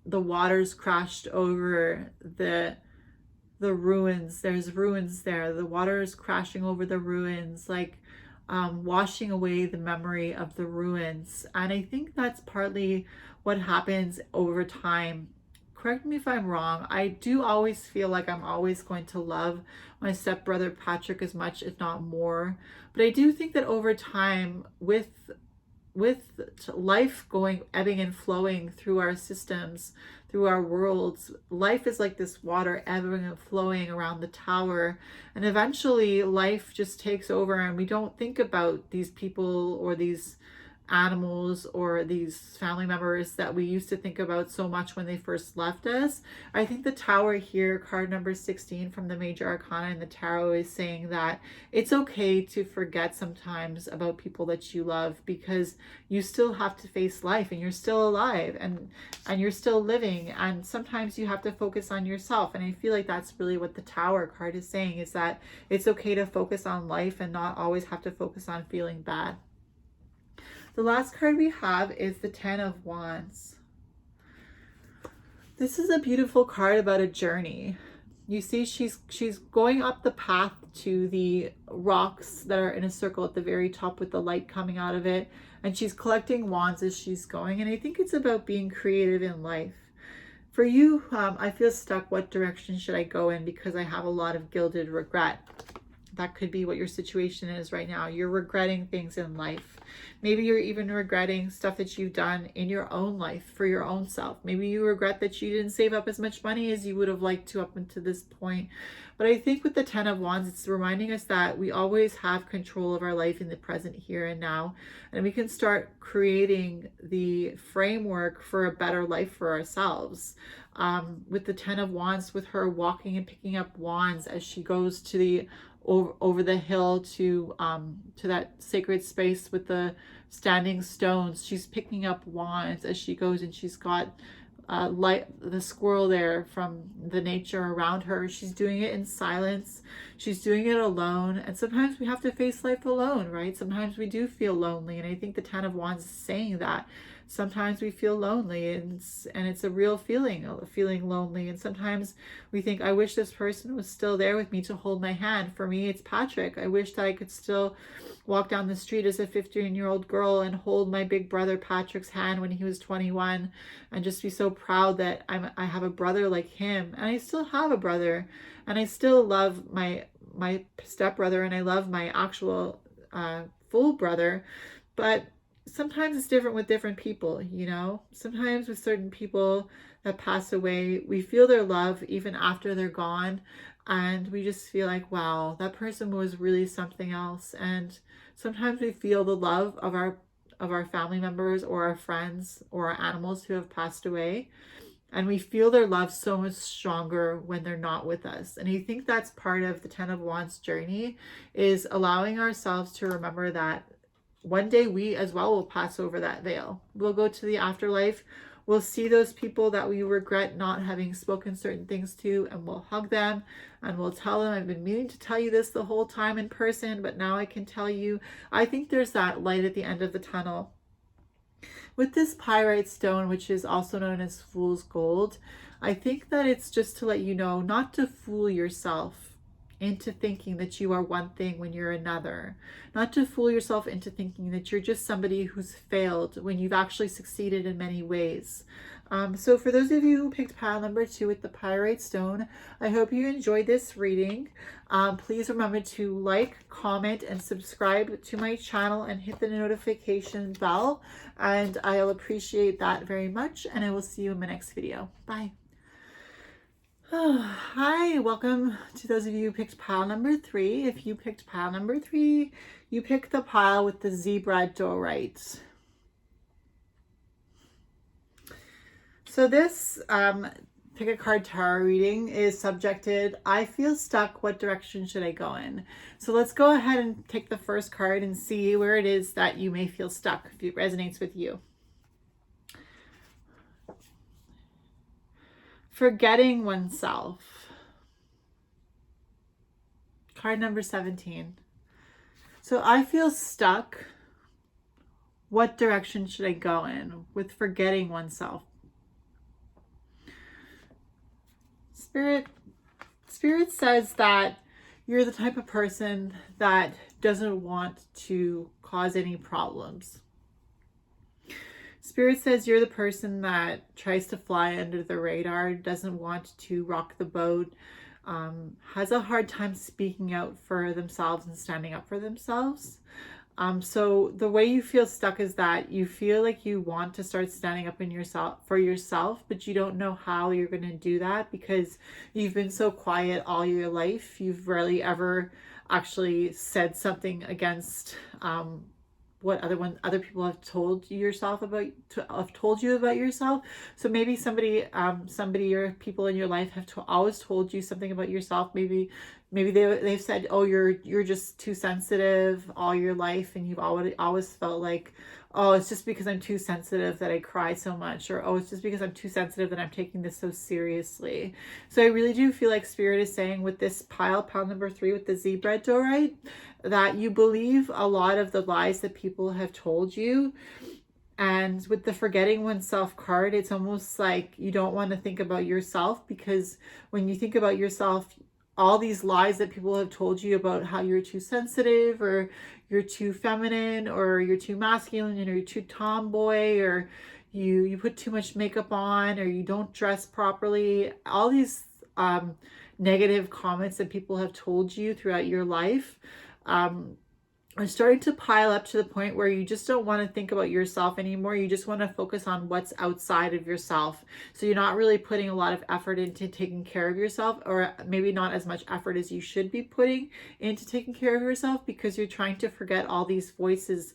the waters crashed over the ruins. There's ruins there. The water is crashing over the ruins, like washing away the memory of the ruins. And I think that's partly what happens over time. Correct me if I'm wrong. I do always feel like I'm always going to love my stepbrother Patrick as much, if not more. But I do think that over time, with life going ebbing and flowing through our systems, through our worlds, life is like this water ebbing and flowing around the tower, and eventually life just takes over and we don't think about these people or these animals or these family members that we used to think about so much when they first left us. I think the Tower here, card number 16 from the Major Arcana in the Tarot, is saying that it's okay to forget sometimes about people that you love, because you still have to face life and you're still alive and you're still living, and sometimes you have to focus on yourself. And I feel like that's really what the Tower card is saying, is that it's okay to focus on life and not always have to focus on feeling bad. The last card we have is the Ten of Wands. This is a beautiful card about a journey. You see she's going up the path to the rocks that are in a circle at the very top with the light coming out of it. And she's collecting wands as she's going. And I think it's about being creative in life. For you, I feel stuck. What direction should I go in? Because I have a lot of gilded regret. That could be what your situation is right now. You're regretting things in life. Maybe you're even regretting stuff that you've done in your own life for your own self. Maybe you regret that you didn't save up as much money as you would have liked to up until this point. But I think with the Ten of Wands, it's reminding us that we always have control of our life in the present, here and now. And we can start creating the framework for a better life for ourselves. With the Ten of Wands, with her walking and picking up wands as she goes to the over the hill to that sacred space with the standing stones. She's picking up wands as she goes, and she's got light the squirrel there from the nature around her. She's doing it in silence. She's doing it alone. And sometimes we have to face life alone, right? Sometimes we do feel lonely. And I think the Ten of Wands is saying that. Sometimes we feel lonely, and it's a real feeling, feeling lonely. And sometimes we think, I wish this person was still there with me to hold my hand. For me, it's Patrick. I wish that I could still walk down the street as a 15-year-old girl and hold my big brother Patrick's hand when he was 21, and just be so proud that I have a brother like him. And I still have a brother, and I still love my stepbrother, and I love my actual full brother. But sometimes it's different with different people, you know. Sometimes with certain people that pass away, we feel their love even after they're gone, and we just feel like, wow, that person was really something else. And sometimes we feel the love of our family members or our friends or our animals who have passed away, and we feel their love so much stronger when they're not with us. And I think that's part of the Ten of Wands journey, is allowing ourselves to remember that one day we as well will pass over that veil. We'll go to the afterlife. We'll see those people that we regret not having spoken certain things to, and we'll hug them and we'll tell them, I've been meaning to tell you this the whole time in person, but now I can tell you. I think there's that light at the end of the tunnel. With this pyrite stone, which is also known as fool's gold, I think that it's just to let you know not to fool yourself into thinking that you are one thing when you're another. Not to fool yourself into thinking that you're just somebody who's failed when you've actually succeeded in many ways. So for those of you who picked pile number 2 with the pyrite stone, I hope you enjoyed this reading. Please remember to like, comment, and subscribe to my channel and hit the notification bell. And I'll appreciate that very much. And I will see you in my next video. Bye. Hi, welcome to those of you who picked pile number 3. If you picked pile number 3, you picked the pile with the Zebradorite. So this pick a card tarot reading is subjected, I feel stuck, what direction should I go in? So let's go ahead and take the first card and see where it is that you may feel stuck, if it resonates with you. Forgetting oneself. Card number 17. So I feel stuck. What direction should I go in with forgetting oneself? Spirit says that you're the type of person that doesn't want to cause any problems. Spirit says you're the person that tries to fly under the radar, doesn't want to rock the boat, has a hard time speaking out for themselves and standing up for themselves. So the way you feel stuck is that you feel like you want to start standing up for yourself, but you don't know how you're going to do that because you've been so quiet all your life. You've rarely ever actually said something against what other people have told you about yourself. So maybe somebody or people in your life have always told you something about yourself. Maybe they've said, oh, you're just too sensitive all your life, and you've always felt like, oh, it's just because I'm too sensitive that I cry so much, or oh, it's just because I'm too sensitive that I'm taking this so seriously. So I really do feel like Spirit is saying with this pile number 3 with the Zebradorite, that you believe a lot of the lies that people have told you. And with the forgetting oneself card, it's almost like you don't want to think about yourself, because when you think about yourself, all these lies that people have told you about how you're too sensitive, or you're too feminine, or you're too masculine, or you're too tomboy, or you put too much makeup on, or you don't dress properly, all these negative comments that people have told you throughout your life are starting to pile up to the point where you just don't want to think about yourself anymore. You just want to focus on what's outside of yourself. So you're not really putting a lot of effort into taking care of yourself, or maybe not as much effort as you should be putting into taking care of yourself, because you're trying to forget all these voices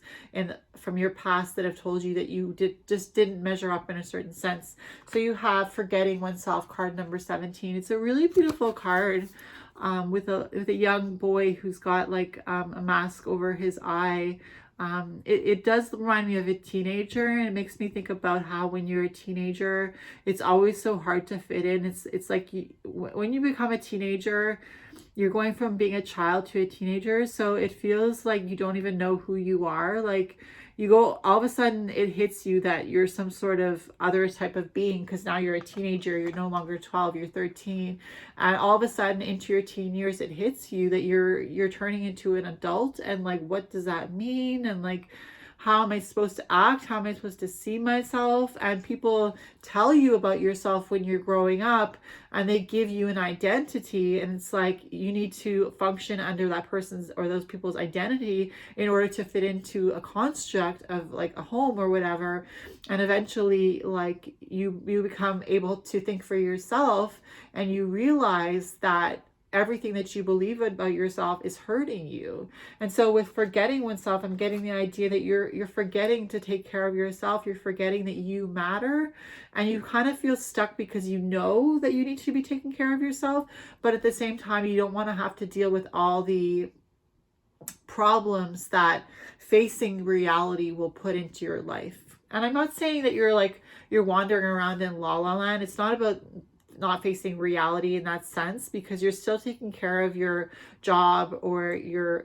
from your past that have told you that you just didn't measure up in a certain sense. So you have forgetting oneself, card number 17. It's a really beautiful card. With a young boy who's got like a mask over his eye, It does remind me of a teenager, and it makes me think about how when you're a teenager, it's always so hard to fit in. It's like when you become a teenager, you're going from being a child to a teenager, so it feels like you don't even know who you are. Like you go, all of a sudden it hits you that you're some sort of other type of being, because now you're a teenager, you're no longer 12, you're 13, and all of a sudden into your teen years it hits you that you're turning into an adult, and like what does that mean, and like how am I supposed to act? How am I supposed to see myself? And people tell you about yourself when you're growing up, and they give you an identity, and it's like you need to function under that person's or those people's identity in order to fit into a construct of like a home or whatever. And eventually like you become able to think for yourself, and you realize that everything that you believe about yourself is hurting you. And so with forgetting oneself, I'm getting the idea that you're forgetting to take care of yourself. You're forgetting that you matter, and you kind of feel stuck because you know that you need to be taking care of yourself, but at the same time you don't want to have to deal with all the problems that facing reality will put into your life. And I'm not saying that you're wandering around in la la land. It's not about not facing reality in that sense, because you're still taking care of your job or your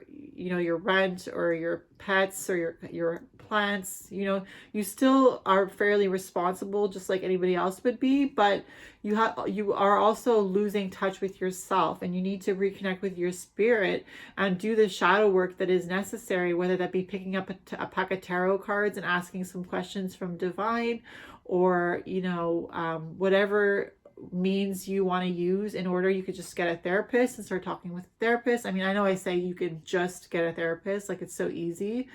rent or your pets or your plants. You still are fairly responsible just like anybody else would be, but you are also losing touch with yourself, and you need to reconnect with your spirit and do the shadow work that is necessary, whether that be picking up a pack of tarot cards and asking some questions from divine, or whatever means you want to use in order. You could just get a therapist and start talking with a therapist. I mean, I know I say you can just get a therapist, like it's so easy,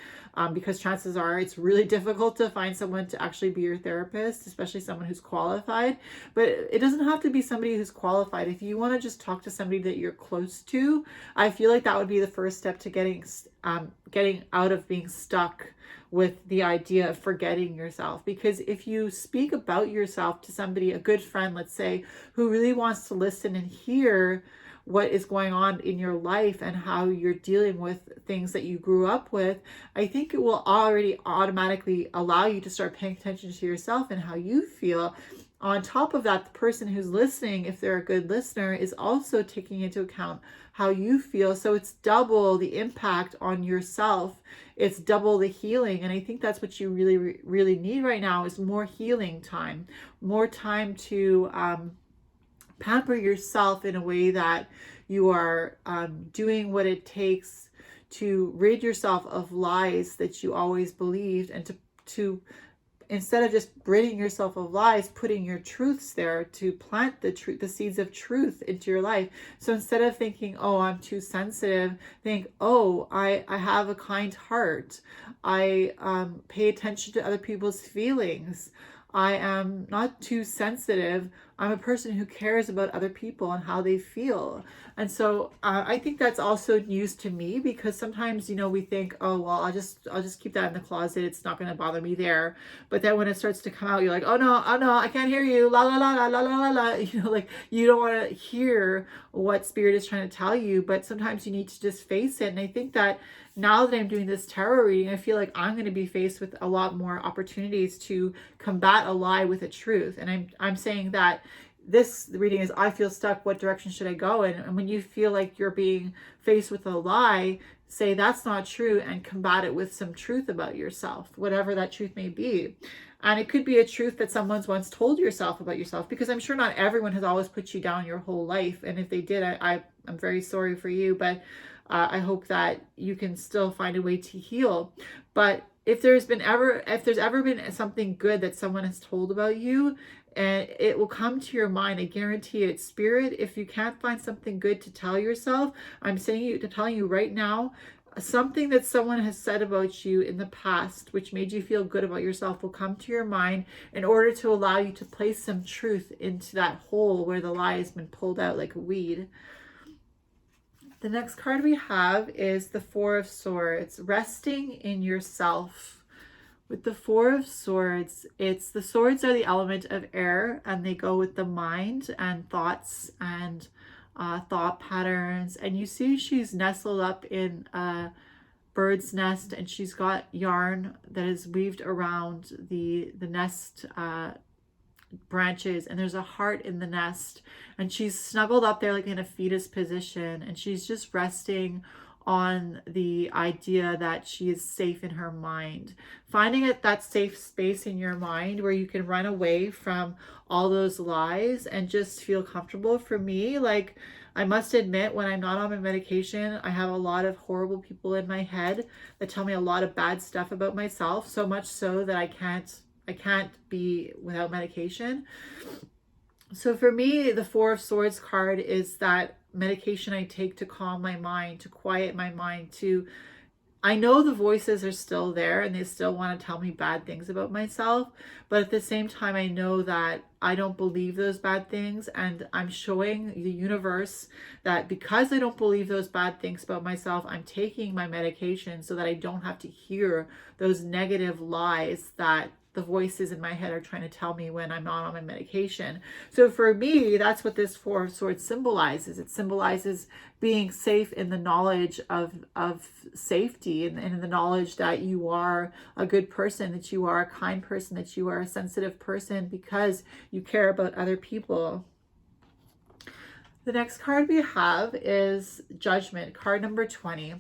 because chances are it's really difficult to find someone to actually be your therapist, especially someone who's qualified. But it doesn't have to be somebody who's qualified. If you want to just talk to somebody that you're close to, I feel like that would be the first step to getting out of being stuck with the idea of forgetting yourself. Because if you speak about yourself to somebody, a good friend, let's say, who really wants to listen and hear what is going on in your life and how you're dealing with things that you grew up with, I think it will already automatically allow you to start paying attention to yourself and how you feel. On top of that, the person who's listening, if they're a good listener, is also taking into account how you feel. So it's double the impact on yourself. It's double the healing. And I think that's what you really, really need right now, is more healing time, more time to pamper yourself in a way that you are doing what it takes to rid yourself of lies that you always believed, and to instead of just ridding yourself of lies, putting your truths there to plant the seeds of truth into your life. So instead of thinking, oh, I'm too sensitive, think, oh, I have a kind heart. I pay attention to other people's feelings. I am not too sensitive. I'm a person who cares about other people and how they feel. And so I think that's also news to me, because sometimes, we think, oh, well, I'll just keep that in the closet. It's not going to bother me there. But then when it starts to come out, you're like, oh no, I can't hear you. La, la, la, la, la, la, la, la. Like you don't want to hear what spirit is trying to tell you, but sometimes you need to just face it. And I think that now that I'm doing this tarot reading, I feel like I'm going to be faced with a lot more opportunities to combat a lie with a truth. And I'm saying that this reading is, I feel stuck. What direction should I go in? And when you feel like you're being faced with a lie, say that's not true and combat it with some truth about yourself, whatever that truth may be. And it could be a truth that someone's once told yourself about yourself, because I'm sure not everyone has always put you down your whole life. And if they did, I'm very sorry for you, but I hope that you can still find a way to heal. But if there's ever been something good that someone has told about you, and it will come to your mind, I guarantee it. Spirit, if you can't find something good to tell yourself, I'm telling you right now, something that someone has said about you in the past, which made you feel good about yourself, will come to your mind in order to allow you to place some truth into that hole where the lie has been pulled out like a weed. The next card we have is the Four of Swords, resting in yourself. With the Four of Swords, the swords are the element of air, and they go with the mind and thoughts and thought patterns. And you see she's nestled up in a bird's nest, and she's got yarn that is weaved around the nest branches, and there's a heart in the nest, and she's snuggled up there like in a fetus position, and she's just resting on the idea that she is safe in her mind. Finding it that safe space in your mind where you can run away from all those lies and just feel comfortable. For me, like, I must admit, when I'm not on my medication, I have a lot of horrible people in my head that tell me a lot of bad stuff about myself, so much so that I can't be without medication. So for me, the Four of Swords card is that medication I take to calm my mind, to quiet my mind, I know the voices are still there and they still want to tell me bad things about myself, but at the same time, I know that I don't believe those bad things, and I'm showing the universe that because I don't believe those bad things about myself, I'm taking my medication so that I don't have to hear those negative lies that the voices in my head are trying to tell me when I'm not on my medication. So for me, that's what this Four of Swords symbolizes. It symbolizes being safe in the knowledge of safety, and in the knowledge that you are a good person, that you are a kind person, that you are a sensitive person because you care about other people. The next card we have is Judgment, card number 20.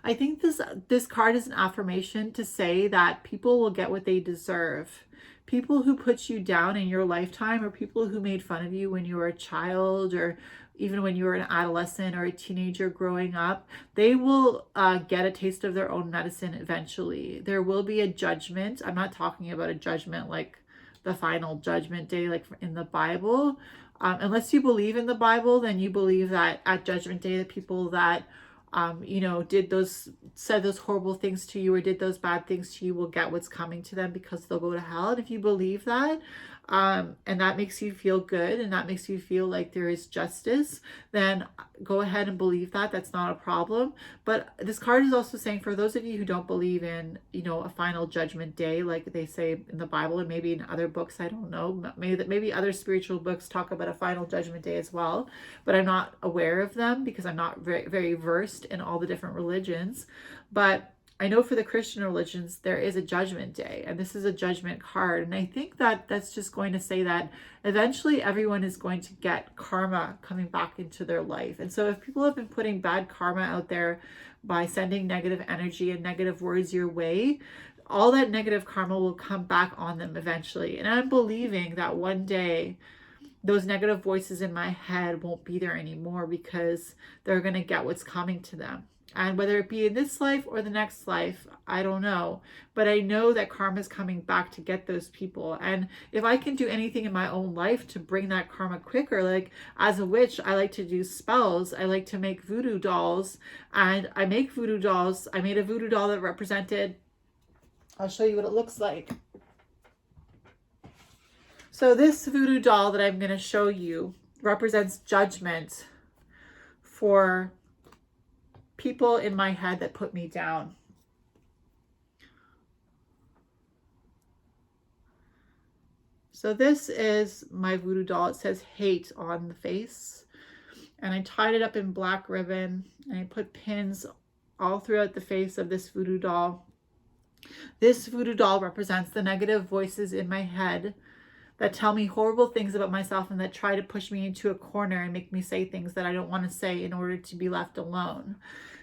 I think this card is an affirmation to say that people will get what they deserve. People who put you down in your lifetime, or people who made fun of you when you were a child, or even when you were an adolescent or a teenager growing up, they will get a taste of their own medicine eventually. There will be a judgment. I'm not talking about a judgment like the final judgment day, like in the Bible. Unless you believe in the Bible, then you believe that at Judgment Day, the people that, said those horrible things to you or did those bad things to you will get what's coming to them because they'll go to hell. And if you believe that, and that makes you feel good, and that makes you feel like there is justice, then go ahead and believe that. That's not a problem. But this card is also saying, for those of you who don't believe in, a final judgment day, like they say in the Bible, and maybe in other books, I don't know, maybe other spiritual books talk about a final judgment day as well, but I'm not aware of them because I'm not very, very versed in all the different religions. But I know for the Christian religions, there is a judgment day, and this is a judgment card. And I think that that's just going to say that eventually everyone is going to get karma coming back into their life. And so if people have been putting bad karma out there by sending negative energy and negative words your way, all that negative karma will come back on them eventually. And I'm believing that one day those negative voices in my head won't be there anymore because they're going to get what's coming to them. And whether it be in this life or the next life, I don't know. But I know that karma is coming back to get those people. And if I can do anything in my own life to bring that karma quicker, like as a witch, I like to do spells. I like to make voodoo dolls. And I make voodoo dolls. I made a voodoo doll that represented, I'll show you what it looks like. So this voodoo doll that I'm going to show you represents judgment for people in my head that put me down. So this is my voodoo doll. It says hate on the face. And I tied it up in black ribbon, and I put pins all throughout the face of this voodoo doll. This voodoo doll represents the negative voices in my head that tell me horrible things about myself and that try to push me into a corner and make me say things that I don't want to say in order to be left alone.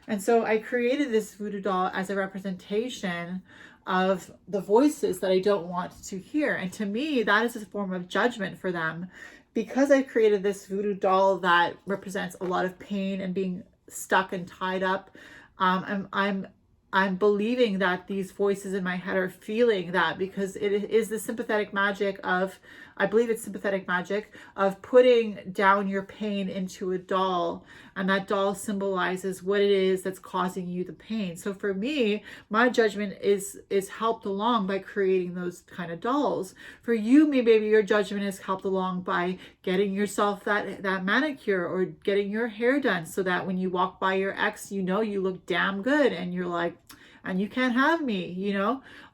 And so I created this voodoo doll as a representation of the voices that I don't want to hear. And to me, that is a form of judgment for them. Because I created this voodoo doll that represents a lot of pain and being stuck and tied up, I'm believing that these voices in my head are feeling that, because it is the sympathetic magic of, I believe it's sympathetic magic of putting down your pain into a doll, and that doll symbolizes what it is that's causing you the pain. So for me, my judgment is helped along by creating those kind of dolls. For you, maybe your judgment is helped along by getting yourself that manicure or getting your hair done so that when you walk by your ex, you look damn good and you're like, and you can't have me,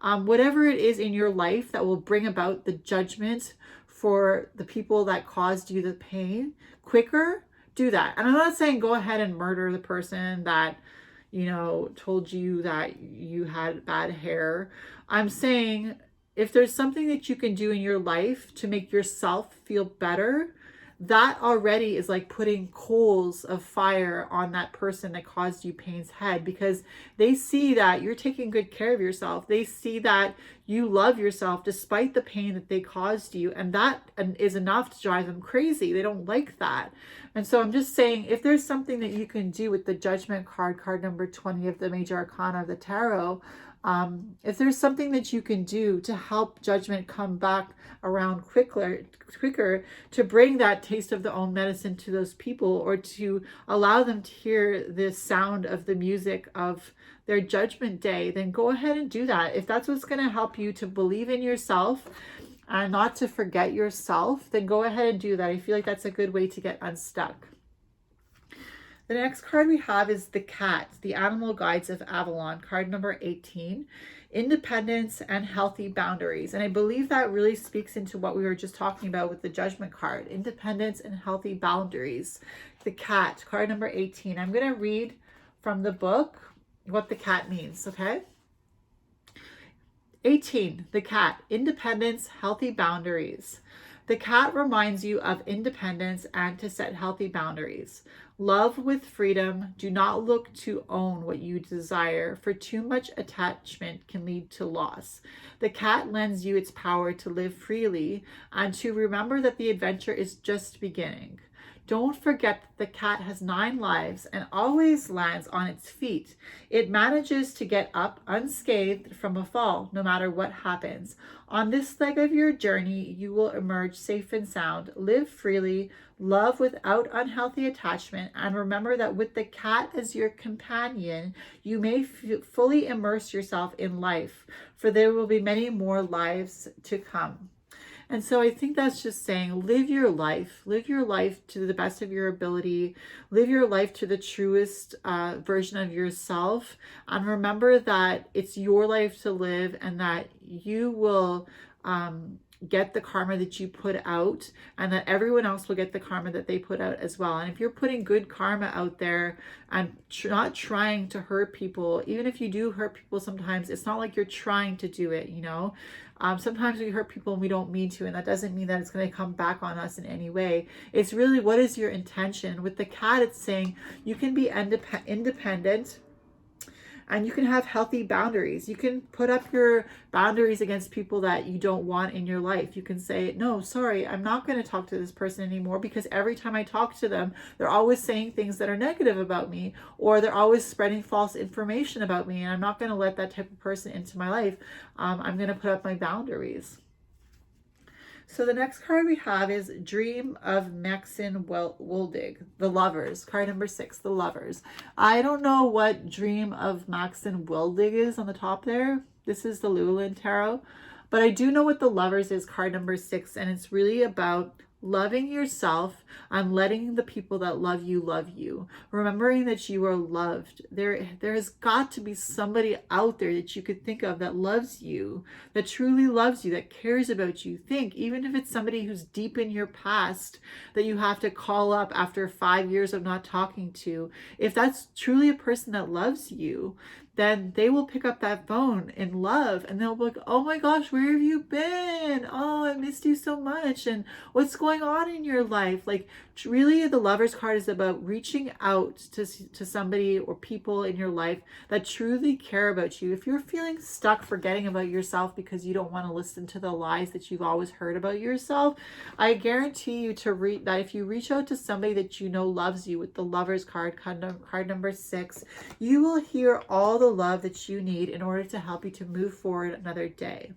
whatever it is in your life that will bring about the judgment for the people that caused you the pain quicker, do that. And I'm not saying go ahead and murder the person that, you know, told you that you had bad hair. I'm saying if there's something that you can do in your life to make yourself feel better, that already is like putting coals of fire on that person that caused you pain's head, because they see that you're taking good care of yourself. They see that you love yourself despite the pain that they caused you, and that is enough to drive them crazy. They don't like that. And so I'm just saying, if there's something that you can do with the Judgment card, card number 20 of the Major Arcana of the Tarot, if there's something that you can do to help judgment come back around quicker to bring that taste of their own medicine to those people, or to allow them to hear the sound of the music of their judgment day, then go ahead and do that. If that's what's going to help you to believe in yourself and not to forget yourself, then go ahead and do that. I feel like that's a good way to get unstuck. The next card we have is the Cat, the Animal Guides of Avalon, card number 18, Independence and Healthy Boundaries. And I believe that really speaks into what we were just talking about with the Judgment card, Independence and Healthy Boundaries. The Cat, card number 18. I'm going to read from the book what the cat means, okay? 18, the Cat, Independence, Healthy Boundaries. The cat reminds you of independence and to set healthy boundaries. Love with freedom. Do not look to own what you desire, for too much attachment can lead to loss. The cat lends you its power to live freely and to remember that the adventure is just beginning. Don't forget that the cat has 9 lives and always lands on its feet. It manages to get up unscathed from a fall, no matter what happens. On this leg of your journey, you will emerge safe and sound. Live freely, love without unhealthy attachment, and remember that with the cat as your companion, you may fully immerse yourself in life, for there will be many more lives to come. And so I think that's just saying, live your life to the best of your ability, live your life to the truest version of yourself, and remember that it's your life to live, and that you will get the karma that you put out, and that everyone else will get the karma that they put out as well. And if you're putting good karma out there and not trying to hurt people, even if you do hurt people sometimes, it's not like you're trying to do it, you know. Sometimes we hurt people and we don't mean to, and that doesn't mean that it's going to come back on us in any way. It's really, what is your intention? With the cat, it's saying you can be independent, and you can have healthy boundaries. You can put up your boundaries against people that you don't want in your life. You can say, no, sorry, I'm not going to talk to this person anymore, because every time I talk to them, they're always saying things that are negative about me, or they're always spreading false information about me, and I'm not going to let that type of person into my life. I'm going to put up my boundaries. So the next card we have is Dream of Maxine Wuldig, the Lovers, card number 6, the Lovers. I don't know what Dream of Maxine Wuldig is on the top there. This is the Llewellyn Tarot. But I do know what the Lovers is, card number 6, and it's really about loving yourself and letting the people that love you, remembering that you are loved. There has got to be somebody out there that you could think of that loves you, that truly loves you, that cares about you. Think, even if it's somebody who's deep in your past that you have to call up after 5 years of not talking to, if that's truly a person that loves you, then they will pick up that phone in love, and they'll be like, oh my gosh, where have you been? Oh, I missed you so much. And what's going on in your life? Like, really, the Lovers card is about reaching out to somebody or people in your life that truly care about you. If you're feeling stuck forgetting about yourself because you don't want to listen to the lies that you've always heard about yourself, I guarantee you that if you reach out to somebody that you know loves you with the Lovers card, card number 6, you will hear all the love that you need in order to help you to move forward another day.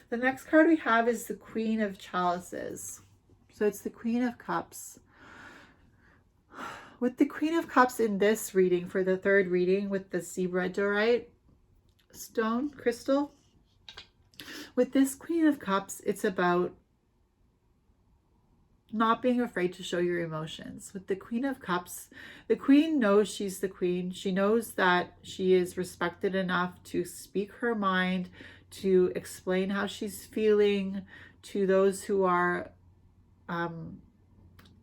The next card we have is the Queen of Chalices. So it's the Queen of Cups. With the Queen of Cups in this reading, for the third reading with the Zebradorite stone crystal, with this Queen of Cups, it's about not being afraid to show your emotions. With the Queen of Cups, the Queen knows she's the Queen. She knows that she is respected enough to speak her mind, to explain how she's feeling to those who are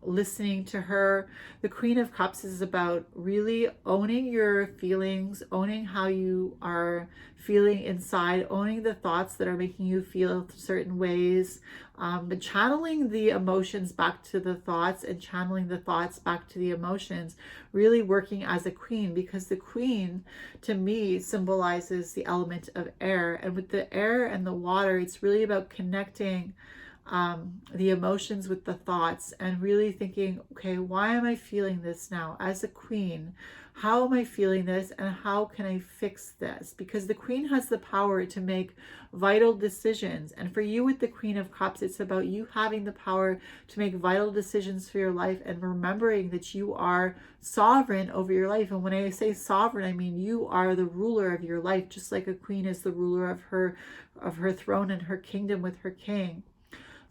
listening to her. The Queen of Cups is about really owning your feelings, owning how you are feeling inside, owning the thoughts that are making you feel certain ways, but channeling the emotions back to the thoughts and channeling the thoughts back to the emotions, really working as a queen, because the queen to me symbolizes the element of air. And with the air and the water, it's really about connecting the emotions with the thoughts and really thinking, okay, why am I feeling this now as a queen? How am I feeling this and how can I fix this? Because the queen has the power to make vital decisions. And for you with the Queen of Cups, it's about you having the power to make vital decisions for your life and remembering that you are sovereign over your life. And when I say sovereign, I mean you are the ruler of your life, just like a queen is the ruler of her throne and her kingdom with her king.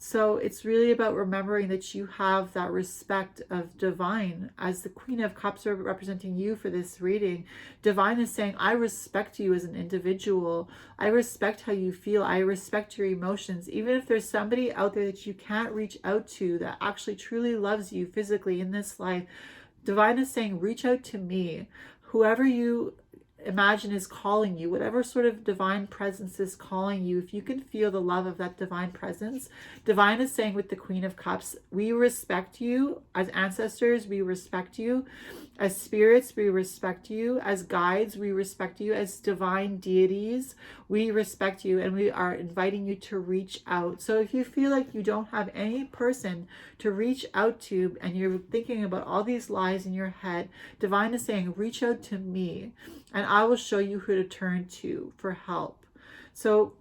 So it's really about remembering that you have that respect of divine. As the Queen of Cups are representing you for this reading, divine is saying, I respect you as an individual. I respect how you feel. I respect your emotions. Even if there's somebody out there that you can't reach out to that actually truly loves you physically in this life, divine is saying, reach out to me. Whoever you imagine is calling you, whatever sort of divine presence is calling you, if you can feel the love of that divine presence, divine is saying with the Queen of Cups, we respect you as ancestors, we respect you as spirits, we respect you as guides, we respect you as divine deities, we respect you, and we are inviting you to reach out. So if you feel like you don't have any person to reach out to and you're thinking about all these lies in your head, divine is saying, reach out to me and I will show you who to turn to for help. So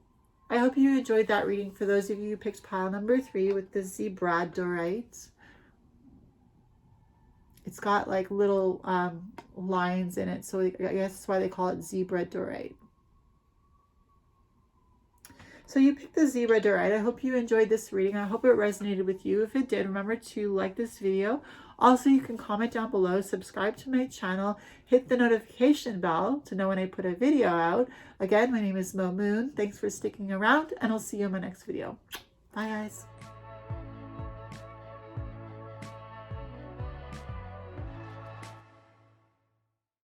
I hope you enjoyed that reading. For those of you who picked pile number 3 with the Zebradorite, it's got like little lines in it, so I guess that's why they call it Zebradorite. So you picked the Zebradorite. I hope you enjoyed this reading. I hope it resonated with you. If it did, remember to like this video. Also, you can comment down below, subscribe to my channel, hit the notification bell to know when I put a video out. Again, my name is Mauh. Thanks for sticking around, and I'll see you in my next video. Bye, guys.